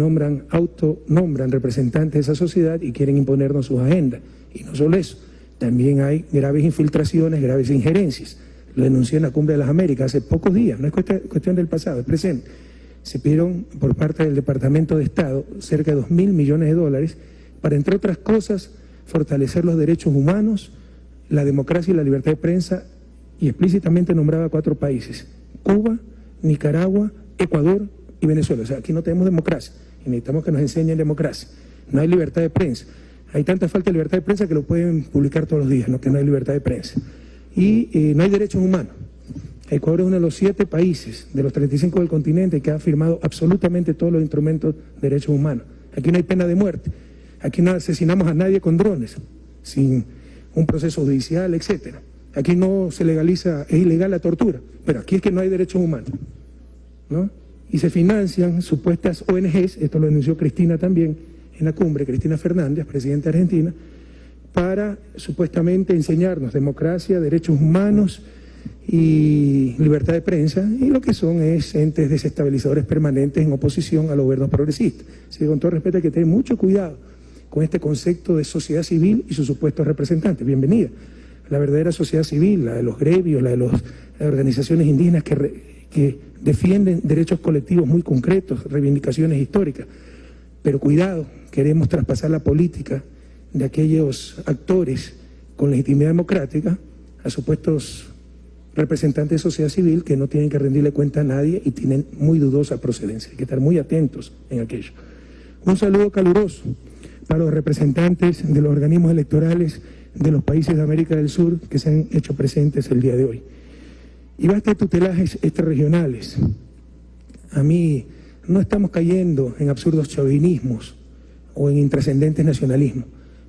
autonombran representantes de esa sociedad y quieren imponernos sus agendas. Y no solo eso, también hay graves infiltraciones, graves injerencias. Lo denuncié en la Cumbre de las Américas hace pocos días, no es cuestión del pasado, es presente. Se pidieron por parte del Departamento de Estado cerca de $2.000 millones para, entre otras cosas, fortalecer los derechos humanos, la democracia y la libertad de prensa, y explícitamente nombraba 4 países: Cuba, Nicaragua, Ecuador y Venezuela. O sea, aquí no tenemos democracia y necesitamos que nos enseñen democracia. No hay libertad de prensa. Hay tanta falta de libertad de prensa que lo pueden publicar todos los días, ¿no? Que no hay libertad de prensa. Y no hay derechos humanos. Ecuador es uno de los 7 países de los 35 del continente que ha firmado absolutamente todos los instrumentos de derechos humanos. Aquí no hay pena de muerte. Aquí no asesinamos a nadie con drones, sin un proceso judicial, etcétera. Aquí no se legaliza, es ilegal la tortura, pero aquí es que no hay derechos humanos, ¿no? Y se financian supuestas ONGs, esto lo denunció Cristina también en la cumbre, Cristina Fernández, presidenta de Argentina, para supuestamente enseñarnos democracia, derechos humanos y libertad de prensa, y lo que son es entes desestabilizadores permanentes en oposición a los gobiernos progresistas. Así que, con todo respeto, hay que tener mucho cuidado con este concepto de sociedad civil y sus supuestos representantes. Bienvenida. La verdadera sociedad civil, la de los gremios, la de las organizaciones indígenas que defienden derechos colectivos muy concretos, reivindicaciones históricas. Pero cuidado, queremos traspasar la política de aquellos actores con legitimidad democrática a supuestos representantes de sociedad civil que no tienen que rendirle cuenta a nadie y tienen muy dudosa procedencia. Hay que estar muy atentos en aquello. Un saludo caluroso para los representantes de los organismos electorales de los países de América del Sur que se han hecho presentes el día de hoy. Y basta de tutelajes extrarregionales. A mí no estamos cayendo en absurdos chauvinismos o en intrascendentes nacionalismos,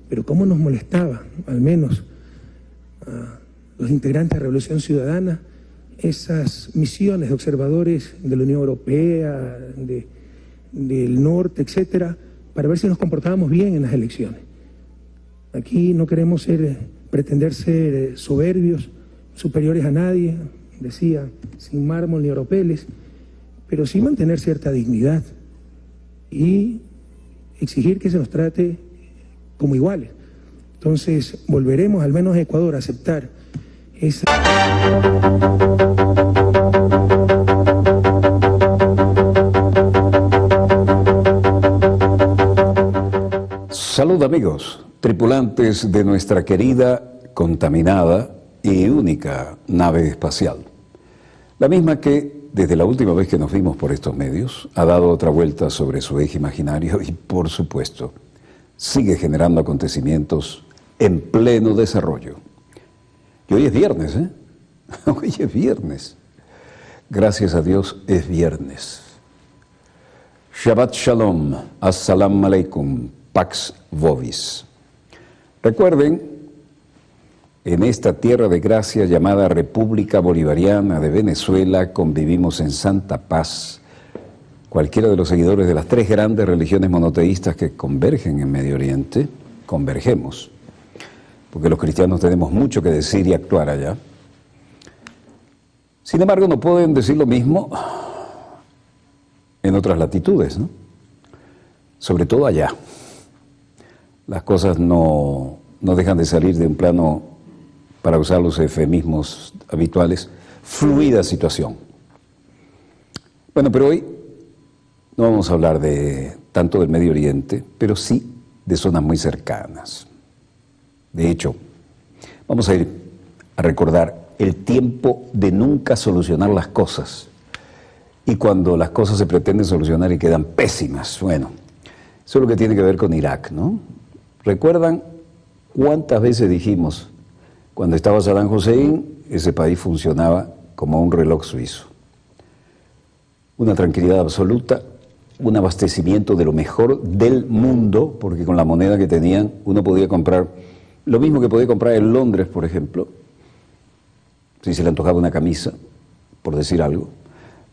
pero cómo nos molestaba, al menos a los integrantes de la Revolución Ciudadana, esas misiones de observadores de la Unión Europea, del norte, etcétera, para ver si nos comportábamos bien en las elecciones. Aquí no queremos pretender ser soberbios, superiores a nadie, decía, sin mármol ni oropeles, pero sí mantener cierta dignidad y exigir que se nos trate como iguales. Entonces, volveremos al menos a Ecuador a aceptar esa... Salud, amigos, tripulantes de nuestra querida, contaminada y única nave espacial. La misma que, desde la última vez que nos vimos por estos medios, ha dado otra vuelta sobre su eje imaginario y, por supuesto, sigue generando acontecimientos en pleno desarrollo. Y hoy es viernes, ¿eh? Hoy es viernes. Gracias a Dios es viernes. Shabbat Shalom, Assalamu Alaikum, Pax Vobis. Recuerden, en esta tierra de gracia llamada República Bolivariana de Venezuela convivimos en santa paz. Cualquiera de los seguidores de las tres grandes religiones monoteístas que convergen en Medio Oriente, convergemos, porque los cristianos tenemos mucho que decir y actuar allá. Sin embargo, no pueden decir lo mismo en otras latitudes, ¿no? Sobre todo allá. Las cosas no dejan de salir de un plano, para usar los eufemismos habituales, fluida situación. Bueno, pero hoy no vamos a hablar tanto del Medio Oriente, pero sí de zonas muy cercanas. De hecho, vamos a ir a recordar el tiempo de nunca solucionar las cosas. Y cuando las cosas se pretenden solucionar y quedan pésimas. Bueno, eso es lo que tiene que ver con Irak, ¿no? ¿Recuerdan cuántas veces dijimos, cuando estaba Saddam Hussein, ese país funcionaba como un reloj suizo? Una tranquilidad absoluta, un abastecimiento de lo mejor del mundo, porque con la moneda que tenían uno podía comprar lo mismo que podía comprar en Londres, por ejemplo, si se le antojaba una camisa, por decir algo.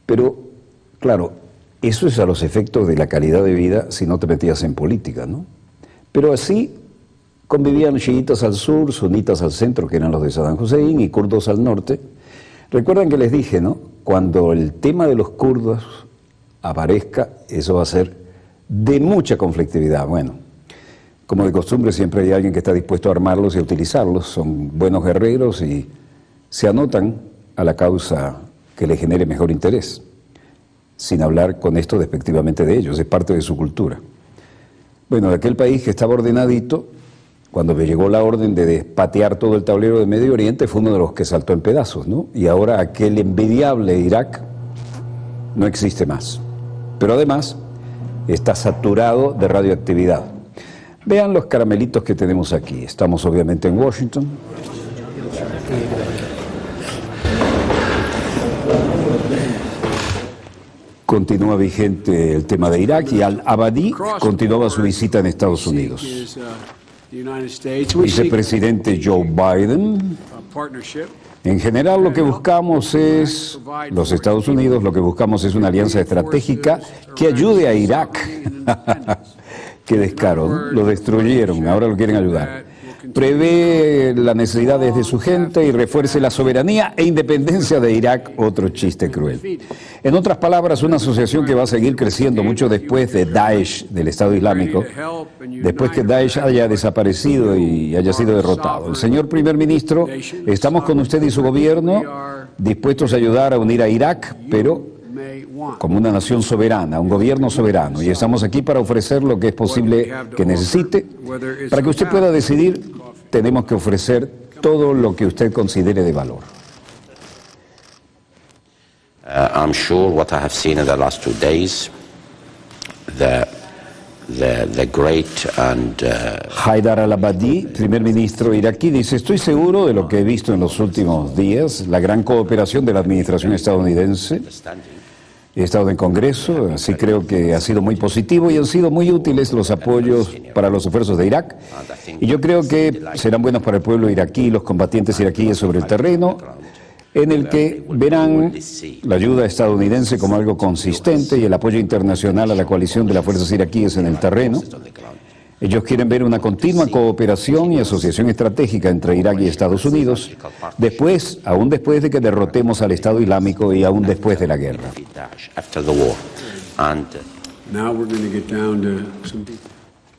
Pero, claro, eso es a los efectos de la calidad de vida si no te metías en política, ¿no? Pero así convivían chiitas al sur, sunitas al centro, que eran los de Saddam Hussein, y kurdos al norte. Recuerdan que les dije, ¿no? Cuando el tema de los kurdos aparezca, eso va a ser de mucha conflictividad. Bueno, como de costumbre siempre hay alguien que está dispuesto a armarlos y a utilizarlos. Son buenos guerreros y se anotan a la causa que le genere mejor interés, sin hablar con esto despectivamente de ellos, es parte de su cultura. Bueno, de aquel país que estaba ordenadito, cuando me llegó la orden de despatear todo el tablero de Medio Oriente, fue uno de los que saltó en pedazos, ¿no? Y ahora aquel envidiable Irak no existe más. Pero además está saturado de radioactividad. Vean los caramelitos que tenemos aquí. Estamos obviamente en Washington. Continúa vigente el tema de Irak y Al-Abadi continuaba su visita en Estados Unidos. Vicepresidente Joe Biden. En general lo que buscamos es, los Estados Unidos, lo que buscamos es una alianza estratégica que ayude a Irak. Qué descaro, ¿no? Lo destruyeron, ahora lo quieren ayudar. Prevé las necesidades de su gente y refuerce la soberanía e independencia de Irak, otro chiste cruel. En otras palabras, una asociación que va a seguir creciendo mucho después de Daesh, del Estado Islámico, después que Daesh haya desaparecido y haya sido derrotado. El señor primer ministro, estamos con usted y su gobierno dispuestos a ayudar a unir a Irak, pero como una nación soberana, un gobierno soberano, y estamos aquí para ofrecer lo que es posible que necesite. Para que usted pueda decidir, tenemos que ofrecer todo lo que usted considere de valor. I'm sure what I have seen in the last 2 days, the great and Haidar al-Abadi, primer ministro iraquí, dice: estoy seguro de lo que he visto en los últimos días, la gran cooperación de la administración estadounidense. He estado en Congreso, así creo que ha sido muy positivo y han sido muy útiles los apoyos para los esfuerzos de Irak. Y yo creo que serán buenos para el pueblo iraquí, los combatientes iraquíes sobre el terreno, en el que verán la ayuda estadounidense como algo consistente y el apoyo internacional a la coalición de las fuerzas iraquíes en el terreno. Ellos quieren ver una continua cooperación y asociación estratégica entre Irak y Estados Unidos, aún después de que derrotemos al Estado Islámico y aún después de la guerra.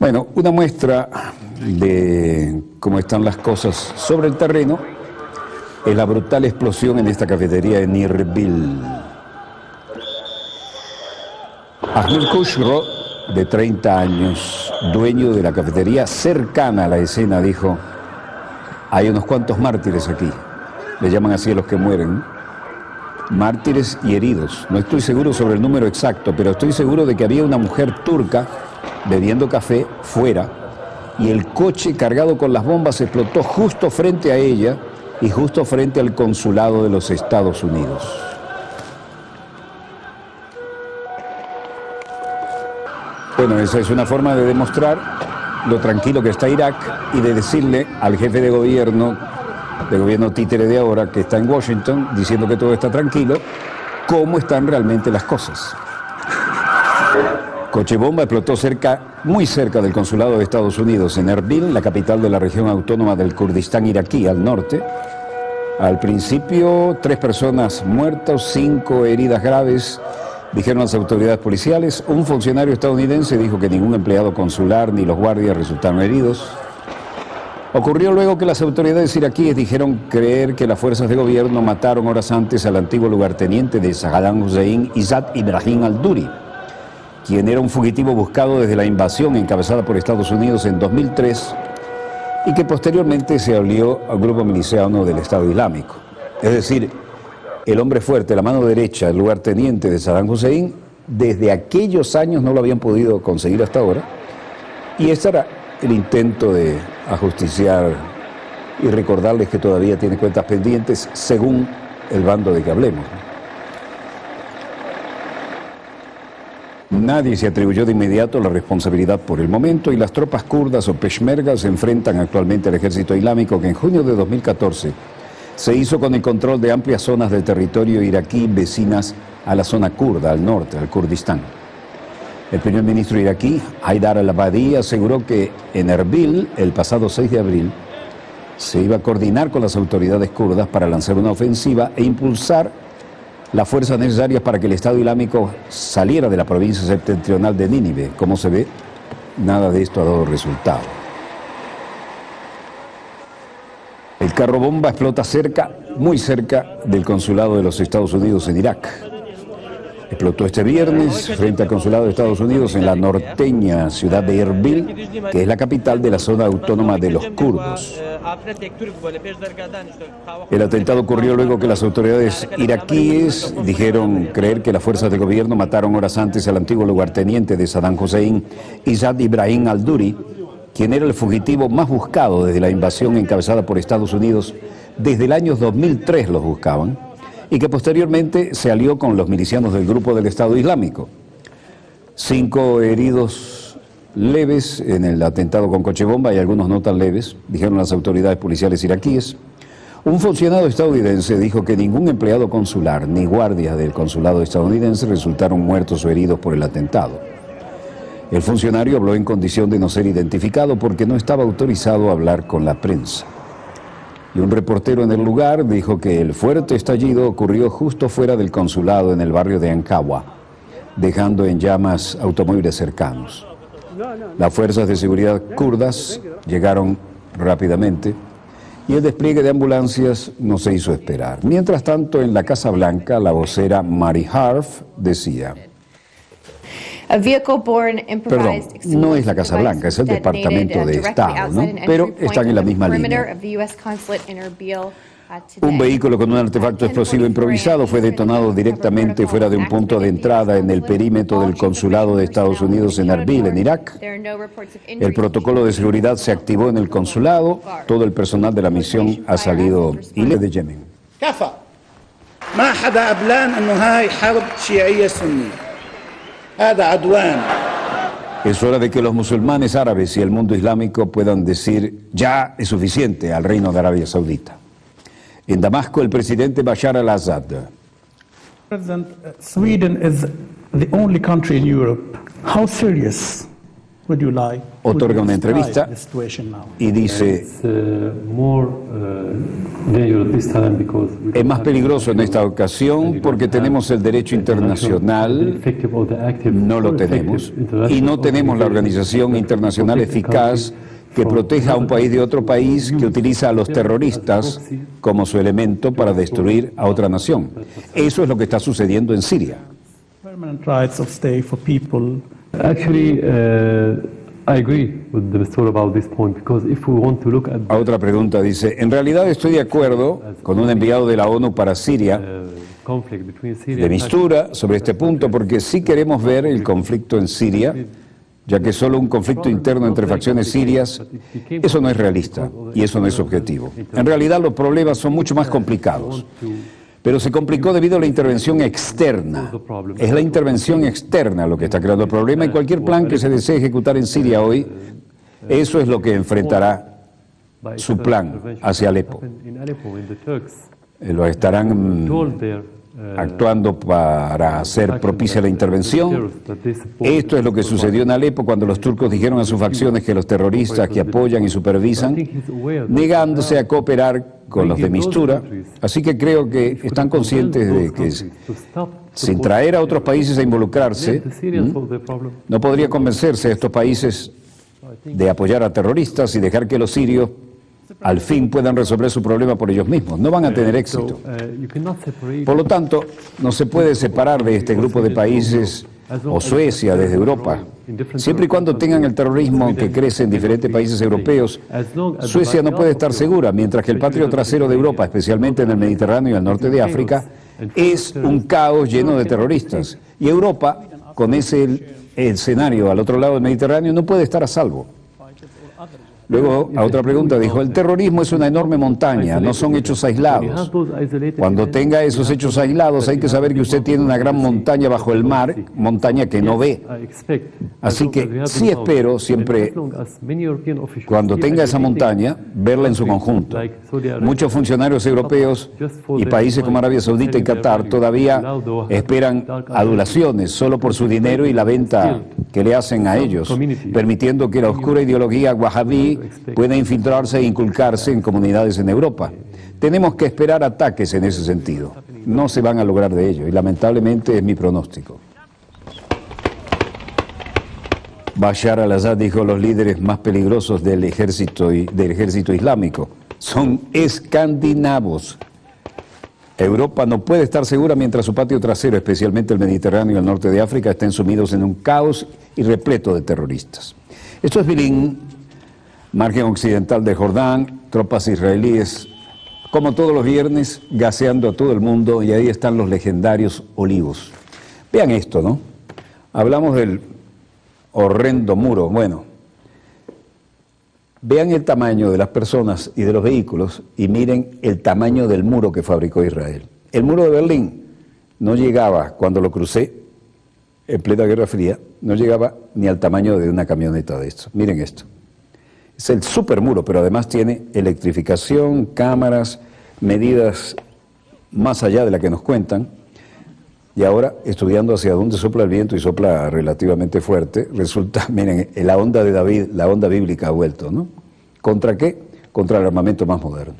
Bueno, una muestra de cómo están las cosas sobre el terreno es la brutal explosión en esta cafetería en Erbil. Ahmed Kushro, de 30 años, dueño de la cafetería cercana a la escena, dijo: hay unos cuantos mártires aquí, le llaman así a los que mueren, mártires y heridos. No estoy seguro sobre el número exacto, pero estoy seguro de que había una mujer turca bebiendo café fuera y el coche cargado con las bombas explotó justo frente a ella y justo frente al consulado de los Estados Unidos. Bueno, esa es una forma de demostrar lo tranquilo que está Irak y de decirle al jefe de gobierno títere de ahora, que está en Washington, diciendo que todo está tranquilo, cómo están realmente las cosas. Coche bomba explotó muy cerca del consulado de Estados Unidos en Erbil, la capital de la región autónoma del Kurdistán iraquí, al norte. Al principio, 3 personas muertas, 5 heridas graves, dijeron las autoridades policiales. Un funcionario estadounidense dijo que ningún empleado consular ni los guardias resultaron heridos. Ocurrió luego que las autoridades iraquíes dijeron creer que las fuerzas de gobierno mataron horas antes al antiguo lugarteniente de Saddam Hussein, Izzat Ibrahim al-Duri, quien era un fugitivo buscado desde la invasión encabezada por Estados Unidos en 2003 y que posteriormente se alió al grupo miliciano del Estado Islámico. Es decir, el hombre fuerte, la mano derecha, el lugarteniente de Saddam Hussein, desde aquellos años no lo habían podido conseguir hasta ahora, y este era el intento de ajusticiar y recordarles que todavía tiene cuentas pendientes según el bando de que hablemos. Nadie se atribuyó de inmediato la responsabilidad por el momento y las tropas kurdas o peshmerga se enfrentan actualmente al ejército islámico que en junio de 2014 se hizo con el control de amplias zonas del territorio iraquí vecinas a la zona kurda, al norte, al Kurdistán. El primer ministro iraquí, Haidar al-Abadi, aseguró que en Erbil, el pasado 6 de abril, se iba a coordinar con las autoridades kurdas para lanzar una ofensiva e impulsar las fuerzas necesarias para que el Estado Islámico saliera de la provincia septentrional de Nínive. Como se ve, nada de esto ha dado resultado. El carro bomba explota muy cerca del consulado de los Estados Unidos en Irak. Explotó este viernes frente al consulado de Estados Unidos en la norteña ciudad de Erbil, que es la capital de la zona autónoma de los kurdos. El atentado ocurrió luego que las autoridades iraquíes dijeron creer que las fuerzas de gobierno mataron horas antes al antiguo lugarteniente de Saddam Hussein, Izzat Ibrahim al-Duri, quien era el fugitivo más buscado desde la invasión encabezada por Estados Unidos. Desde el año 2003 los buscaban, y que posteriormente se alió con los milicianos del grupo del Estado Islámico. 5 heridos leves en el atentado con coche bomba y algunos no tan leves, dijeron las autoridades policiales iraquíes. Un funcionario estadounidense dijo que ningún empleado consular ni guardias del consulado estadounidense resultaron muertos o heridos por el atentado. El funcionario habló en condición de no ser identificado porque no estaba autorizado a hablar con la prensa. Y un reportero en el lugar dijo que el fuerte estallido ocurrió justo fuera del consulado en el barrio de Ankawa, dejando en llamas automóviles cercanos. Las fuerzas de seguridad kurdas llegaron rápidamente y el despliegue de ambulancias no se hizo esperar. Mientras tanto, en la Casa Blanca, la vocera Mary Harf decía... Perdón, no es la Casa Blanca, es el Departamento de Estado, ¿no? Pero están en la misma línea. Un vehículo con un artefacto explosivo improvisado fue detonado directamente fuera de un punto de entrada en el perímetro del consulado de Estados Unidos en Erbil, en Irak. El protocolo de seguridad se activó en el consulado. Todo el personal de la misión ha salido ileso de Yemen. Es hora de que los musulmanes árabes y el mundo islámico puedan decir ya es suficiente al reino de Arabia Saudita. En Damasco, el presidente Bashar al-Assad. Sweden is the only country in Europe. How serious would you like? Otorga una entrevista y dice es más peligroso en esta ocasión porque tenemos el derecho internacional, no lo tenemos, y no tenemos la organización internacional eficaz que proteja a un país de otro país que utiliza a los terroristas como su elemento para destruir a otra nación. Eso es lo que está sucediendo en Siria. A otra pregunta dice, en realidad estoy de acuerdo con un enviado de la ONU para Siria, de Mistura, sobre este punto, porque sí queremos ver el conflicto en Siria ya que solo un conflicto interno entre facciones sirias, eso no es realista y eso no es objetivo. En realidad los problemas son mucho más complicados, pero se complicó debido a la intervención externa. Es la intervención externa lo que está creando el problema y cualquier plan que se desee ejecutar en Siria hoy, eso es lo que enfrentará su plan hacia Alepo. Lo estarán actuando para hacer propicia la intervención. Esto es lo que sucedió en Alepo cuando los turcos dijeron a sus facciones que los terroristas que apoyan y supervisan, negándose a cooperar con los de Mistura. Así que creo que están conscientes de que sin traer a otros países a involucrarse, no podría convencerse a estos países de apoyar a terroristas y dejar que los sirios al fin puedan resolver su problema por ellos mismos. No van a tener éxito. Por lo tanto, no se puede separar de este grupo de países o Suecia desde Europa. Siempre y cuando tengan el terrorismo que crece en diferentes países europeos, Suecia no puede estar segura, mientras que el patio trasero de Europa, especialmente en el Mediterráneo y el norte de África, es un caos lleno de terroristas. Y Europa, con ese escenario al otro lado del Mediterráneo, no puede estar a salvo. Luego, a otra pregunta, dijo, el terrorismo es una enorme montaña, no son hechos aislados. Cuando tenga esos hechos aislados, hay que saber que usted tiene una gran montaña bajo el mar, montaña que no ve. Así que sí espero siempre, cuando tenga esa montaña, verla en su conjunto. Muchos funcionarios europeos y países como Arabia Saudita y Qatar todavía esperan adulaciones solo por su dinero y la venta que le hacen a ellos, permitiendo que la oscura ideología wahhabí pueda infiltrarse e inculcarse en comunidades en Europa. Tenemos que esperar ataques en ese sentido. No se van a lograr de ello y lamentablemente es mi pronóstico. Bashar al-Assad dijo, los líderes más peligrosos del ejército islámico son escandinavos. Europa no puede estar segura mientras su patio trasero, especialmente el Mediterráneo y el norte de África, estén sumidos en un caos y repleto de terroristas. Esto es Bilín, margen occidental de Jordán, tropas israelíes, como todos los viernes, gaseando a todo el mundo, y ahí están los legendarios olivos. Vean esto, ¿no? Hablamos del horrendo muro. Bueno, vean el tamaño de las personas y de los vehículos y miren el tamaño del muro que fabricó Israel. El muro de Berlín no llegaba, cuando lo crucé, en plena Guerra Fría, no llegaba ni al tamaño de una camioneta de esto. Miren esto. Es el supermuro, pero además tiene electrificación, cámaras, medidas más allá de la que nos cuentan. Y ahora, estudiando hacia dónde sopla el viento, y sopla relativamente fuerte, resulta, miren, la onda de David, la onda bíblica ha vuelto, ¿no? ¿Contra qué? Contra el armamento más moderno.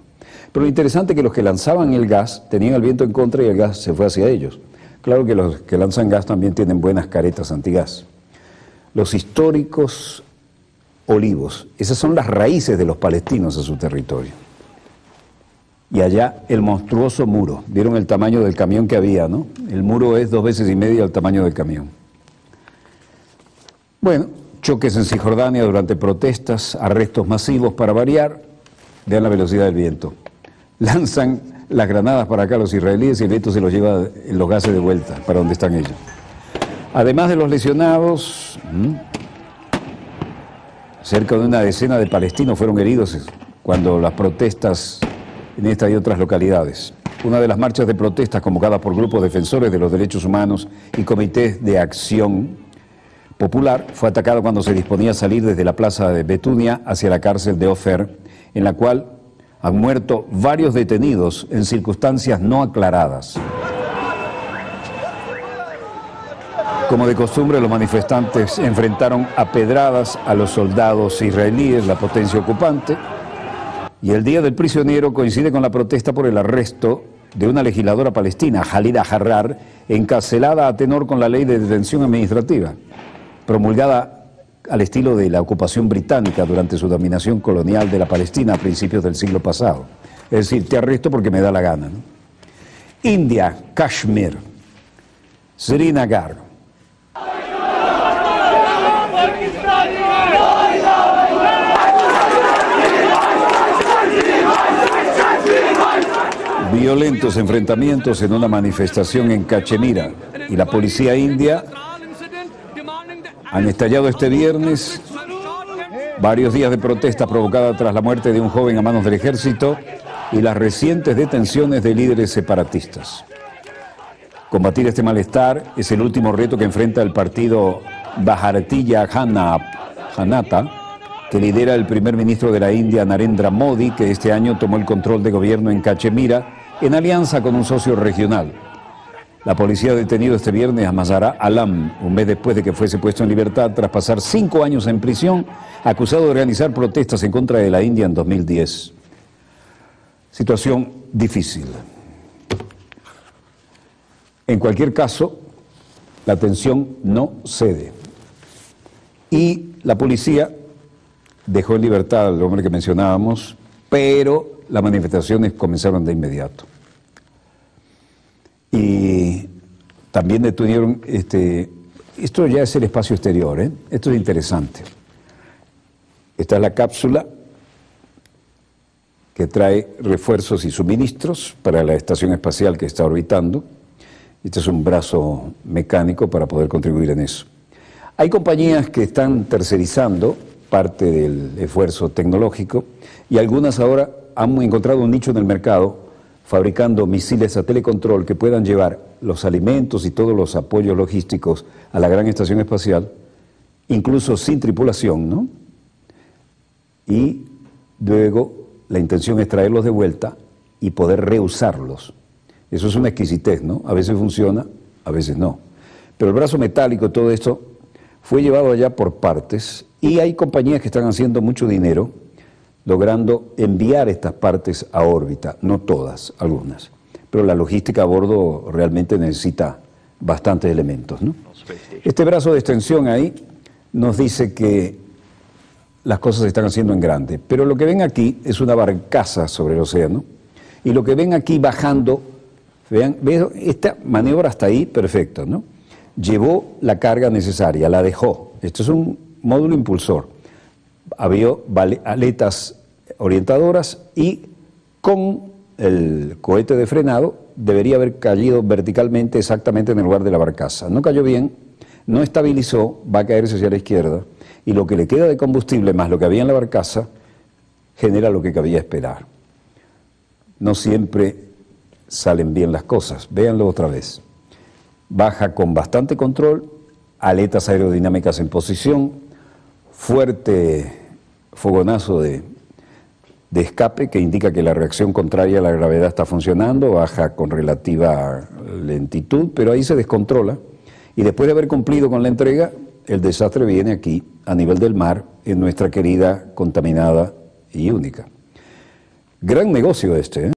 Pero lo interesante es que los que lanzaban el gas tenían el viento en contra y el gas se fue hacia ellos. Claro que los que lanzan gas también tienen buenas caretas antigas. Los históricos olivos, esas son las raíces de los palestinos a su territorio. Y allá el monstruoso muro. ¿Vieron el tamaño del camión que había, no? El muro es 2 veces y media el tamaño del camión. Bueno, choques en Cisjordania durante protestas, arrestos masivos para variar. Vean la velocidad del viento. Lanzan las granadas para acá los israelíes y el viento se los lleva en los gases de vuelta para donde están ellos. Además de los lesionados, cerca de una decena de palestinos fueron heridos cuando las protestas en esta y otras localidades. Una de las marchas de protestas convocadas por grupos defensores de los derechos humanos y comités de acción popular fue atacada cuando se disponía a salir desde la plaza de Betunia hacia la cárcel de Ofer, en la cual han muerto varios detenidos en circunstancias no aclaradas. Como de costumbre, los manifestantes enfrentaron a pedradas a los soldados israelíes, la potencia ocupante, y el Día del Prisionero coincide con la protesta por el arresto de una legisladora palestina, Jalida Harrar, encarcelada a tenor con la ley de detención administrativa, promulgada al estilo de la ocupación británica durante su dominación colonial de la Palestina a principios del siglo pasado. Es decir, te arresto porque me da la gana, ¿no? India, Kashmir, Srinagar. Violentos enfrentamientos en una manifestación en Cachemira y la policía india Han estallado este viernes varios días de protesta provocada tras la muerte de un joven a manos del ejército y las recientes detenciones de líderes separatistas. Combatir este malestar es el último reto que enfrenta el partido Bharatiya Janata, que lidera el primer ministro de la India, Narendra Modi, que este año tomó el control de gobierno en Cachemira en alianza con un socio regional. La policía ha detenido este viernes a Mazhar Alam, un mes después de que fuese puesto en libertad tras pasar 5 años en prisión, acusado de organizar protestas en contra de la India en 2010. Situación difícil. En cualquier caso, la tensión no cede. Y la policía dejó en libertad al hombre que mencionábamos, pero las manifestaciones comenzaron de inmediato. Y también detuvieron, esto ya es el espacio exterior, esto es interesante. Esta es la cápsula que trae refuerzos y suministros para la estación espacial que está orbitando. Este es un brazo mecánico para poder contribuir en eso. Hay compañías que están tercerizando parte del esfuerzo tecnológico y algunas ahora han encontrado un nicho en el mercado fabricando misiles a telecontrol que puedan llevar los alimentos y todos los apoyos logísticos a la gran estación espacial, incluso sin tripulación, ¿no? Y luego la intención es traerlos de vuelta y poder reusarlos. Eso es una exquisitez, ¿no? A veces funciona, a veces no. Pero el brazo metálico, todo esto, fue llevado allá por partes y hay compañías que están haciendo mucho dinero logrando enviar estas partes a órbita, no todas, algunas. Pero la logística a bordo realmente necesita bastantes elementos, ¿no? Este brazo de extensión ahí nos dice que las cosas se están haciendo en grande, pero lo que ven aquí es una barcaza sobre el océano y lo que ven aquí bajando, vean, esta maniobra hasta ahí, perfecto, ¿no? Llevó la carga necesaria, la dejó. Esto es un módulo impulsor. Había aletas orientadoras y con el cohete de frenado debería haber caído verticalmente exactamente en el lugar de la barcaza. No cayó bien, no estabilizó, va a caerse hacia la izquierda y lo que le queda de combustible más lo que había en la barcaza genera lo que cabía esperar. No siempre salen bien las cosas, véanlo otra vez. Baja con bastante control, aletas aerodinámicas en posición, fuerte fogonazo de escape que indica que la reacción contraria a la gravedad está funcionando, baja con relativa lentitud, pero ahí se descontrola y después de haber cumplido con la entrega, el desastre viene aquí, a nivel del mar, en nuestra querida, contaminada y única. Gran negocio este, ¿eh?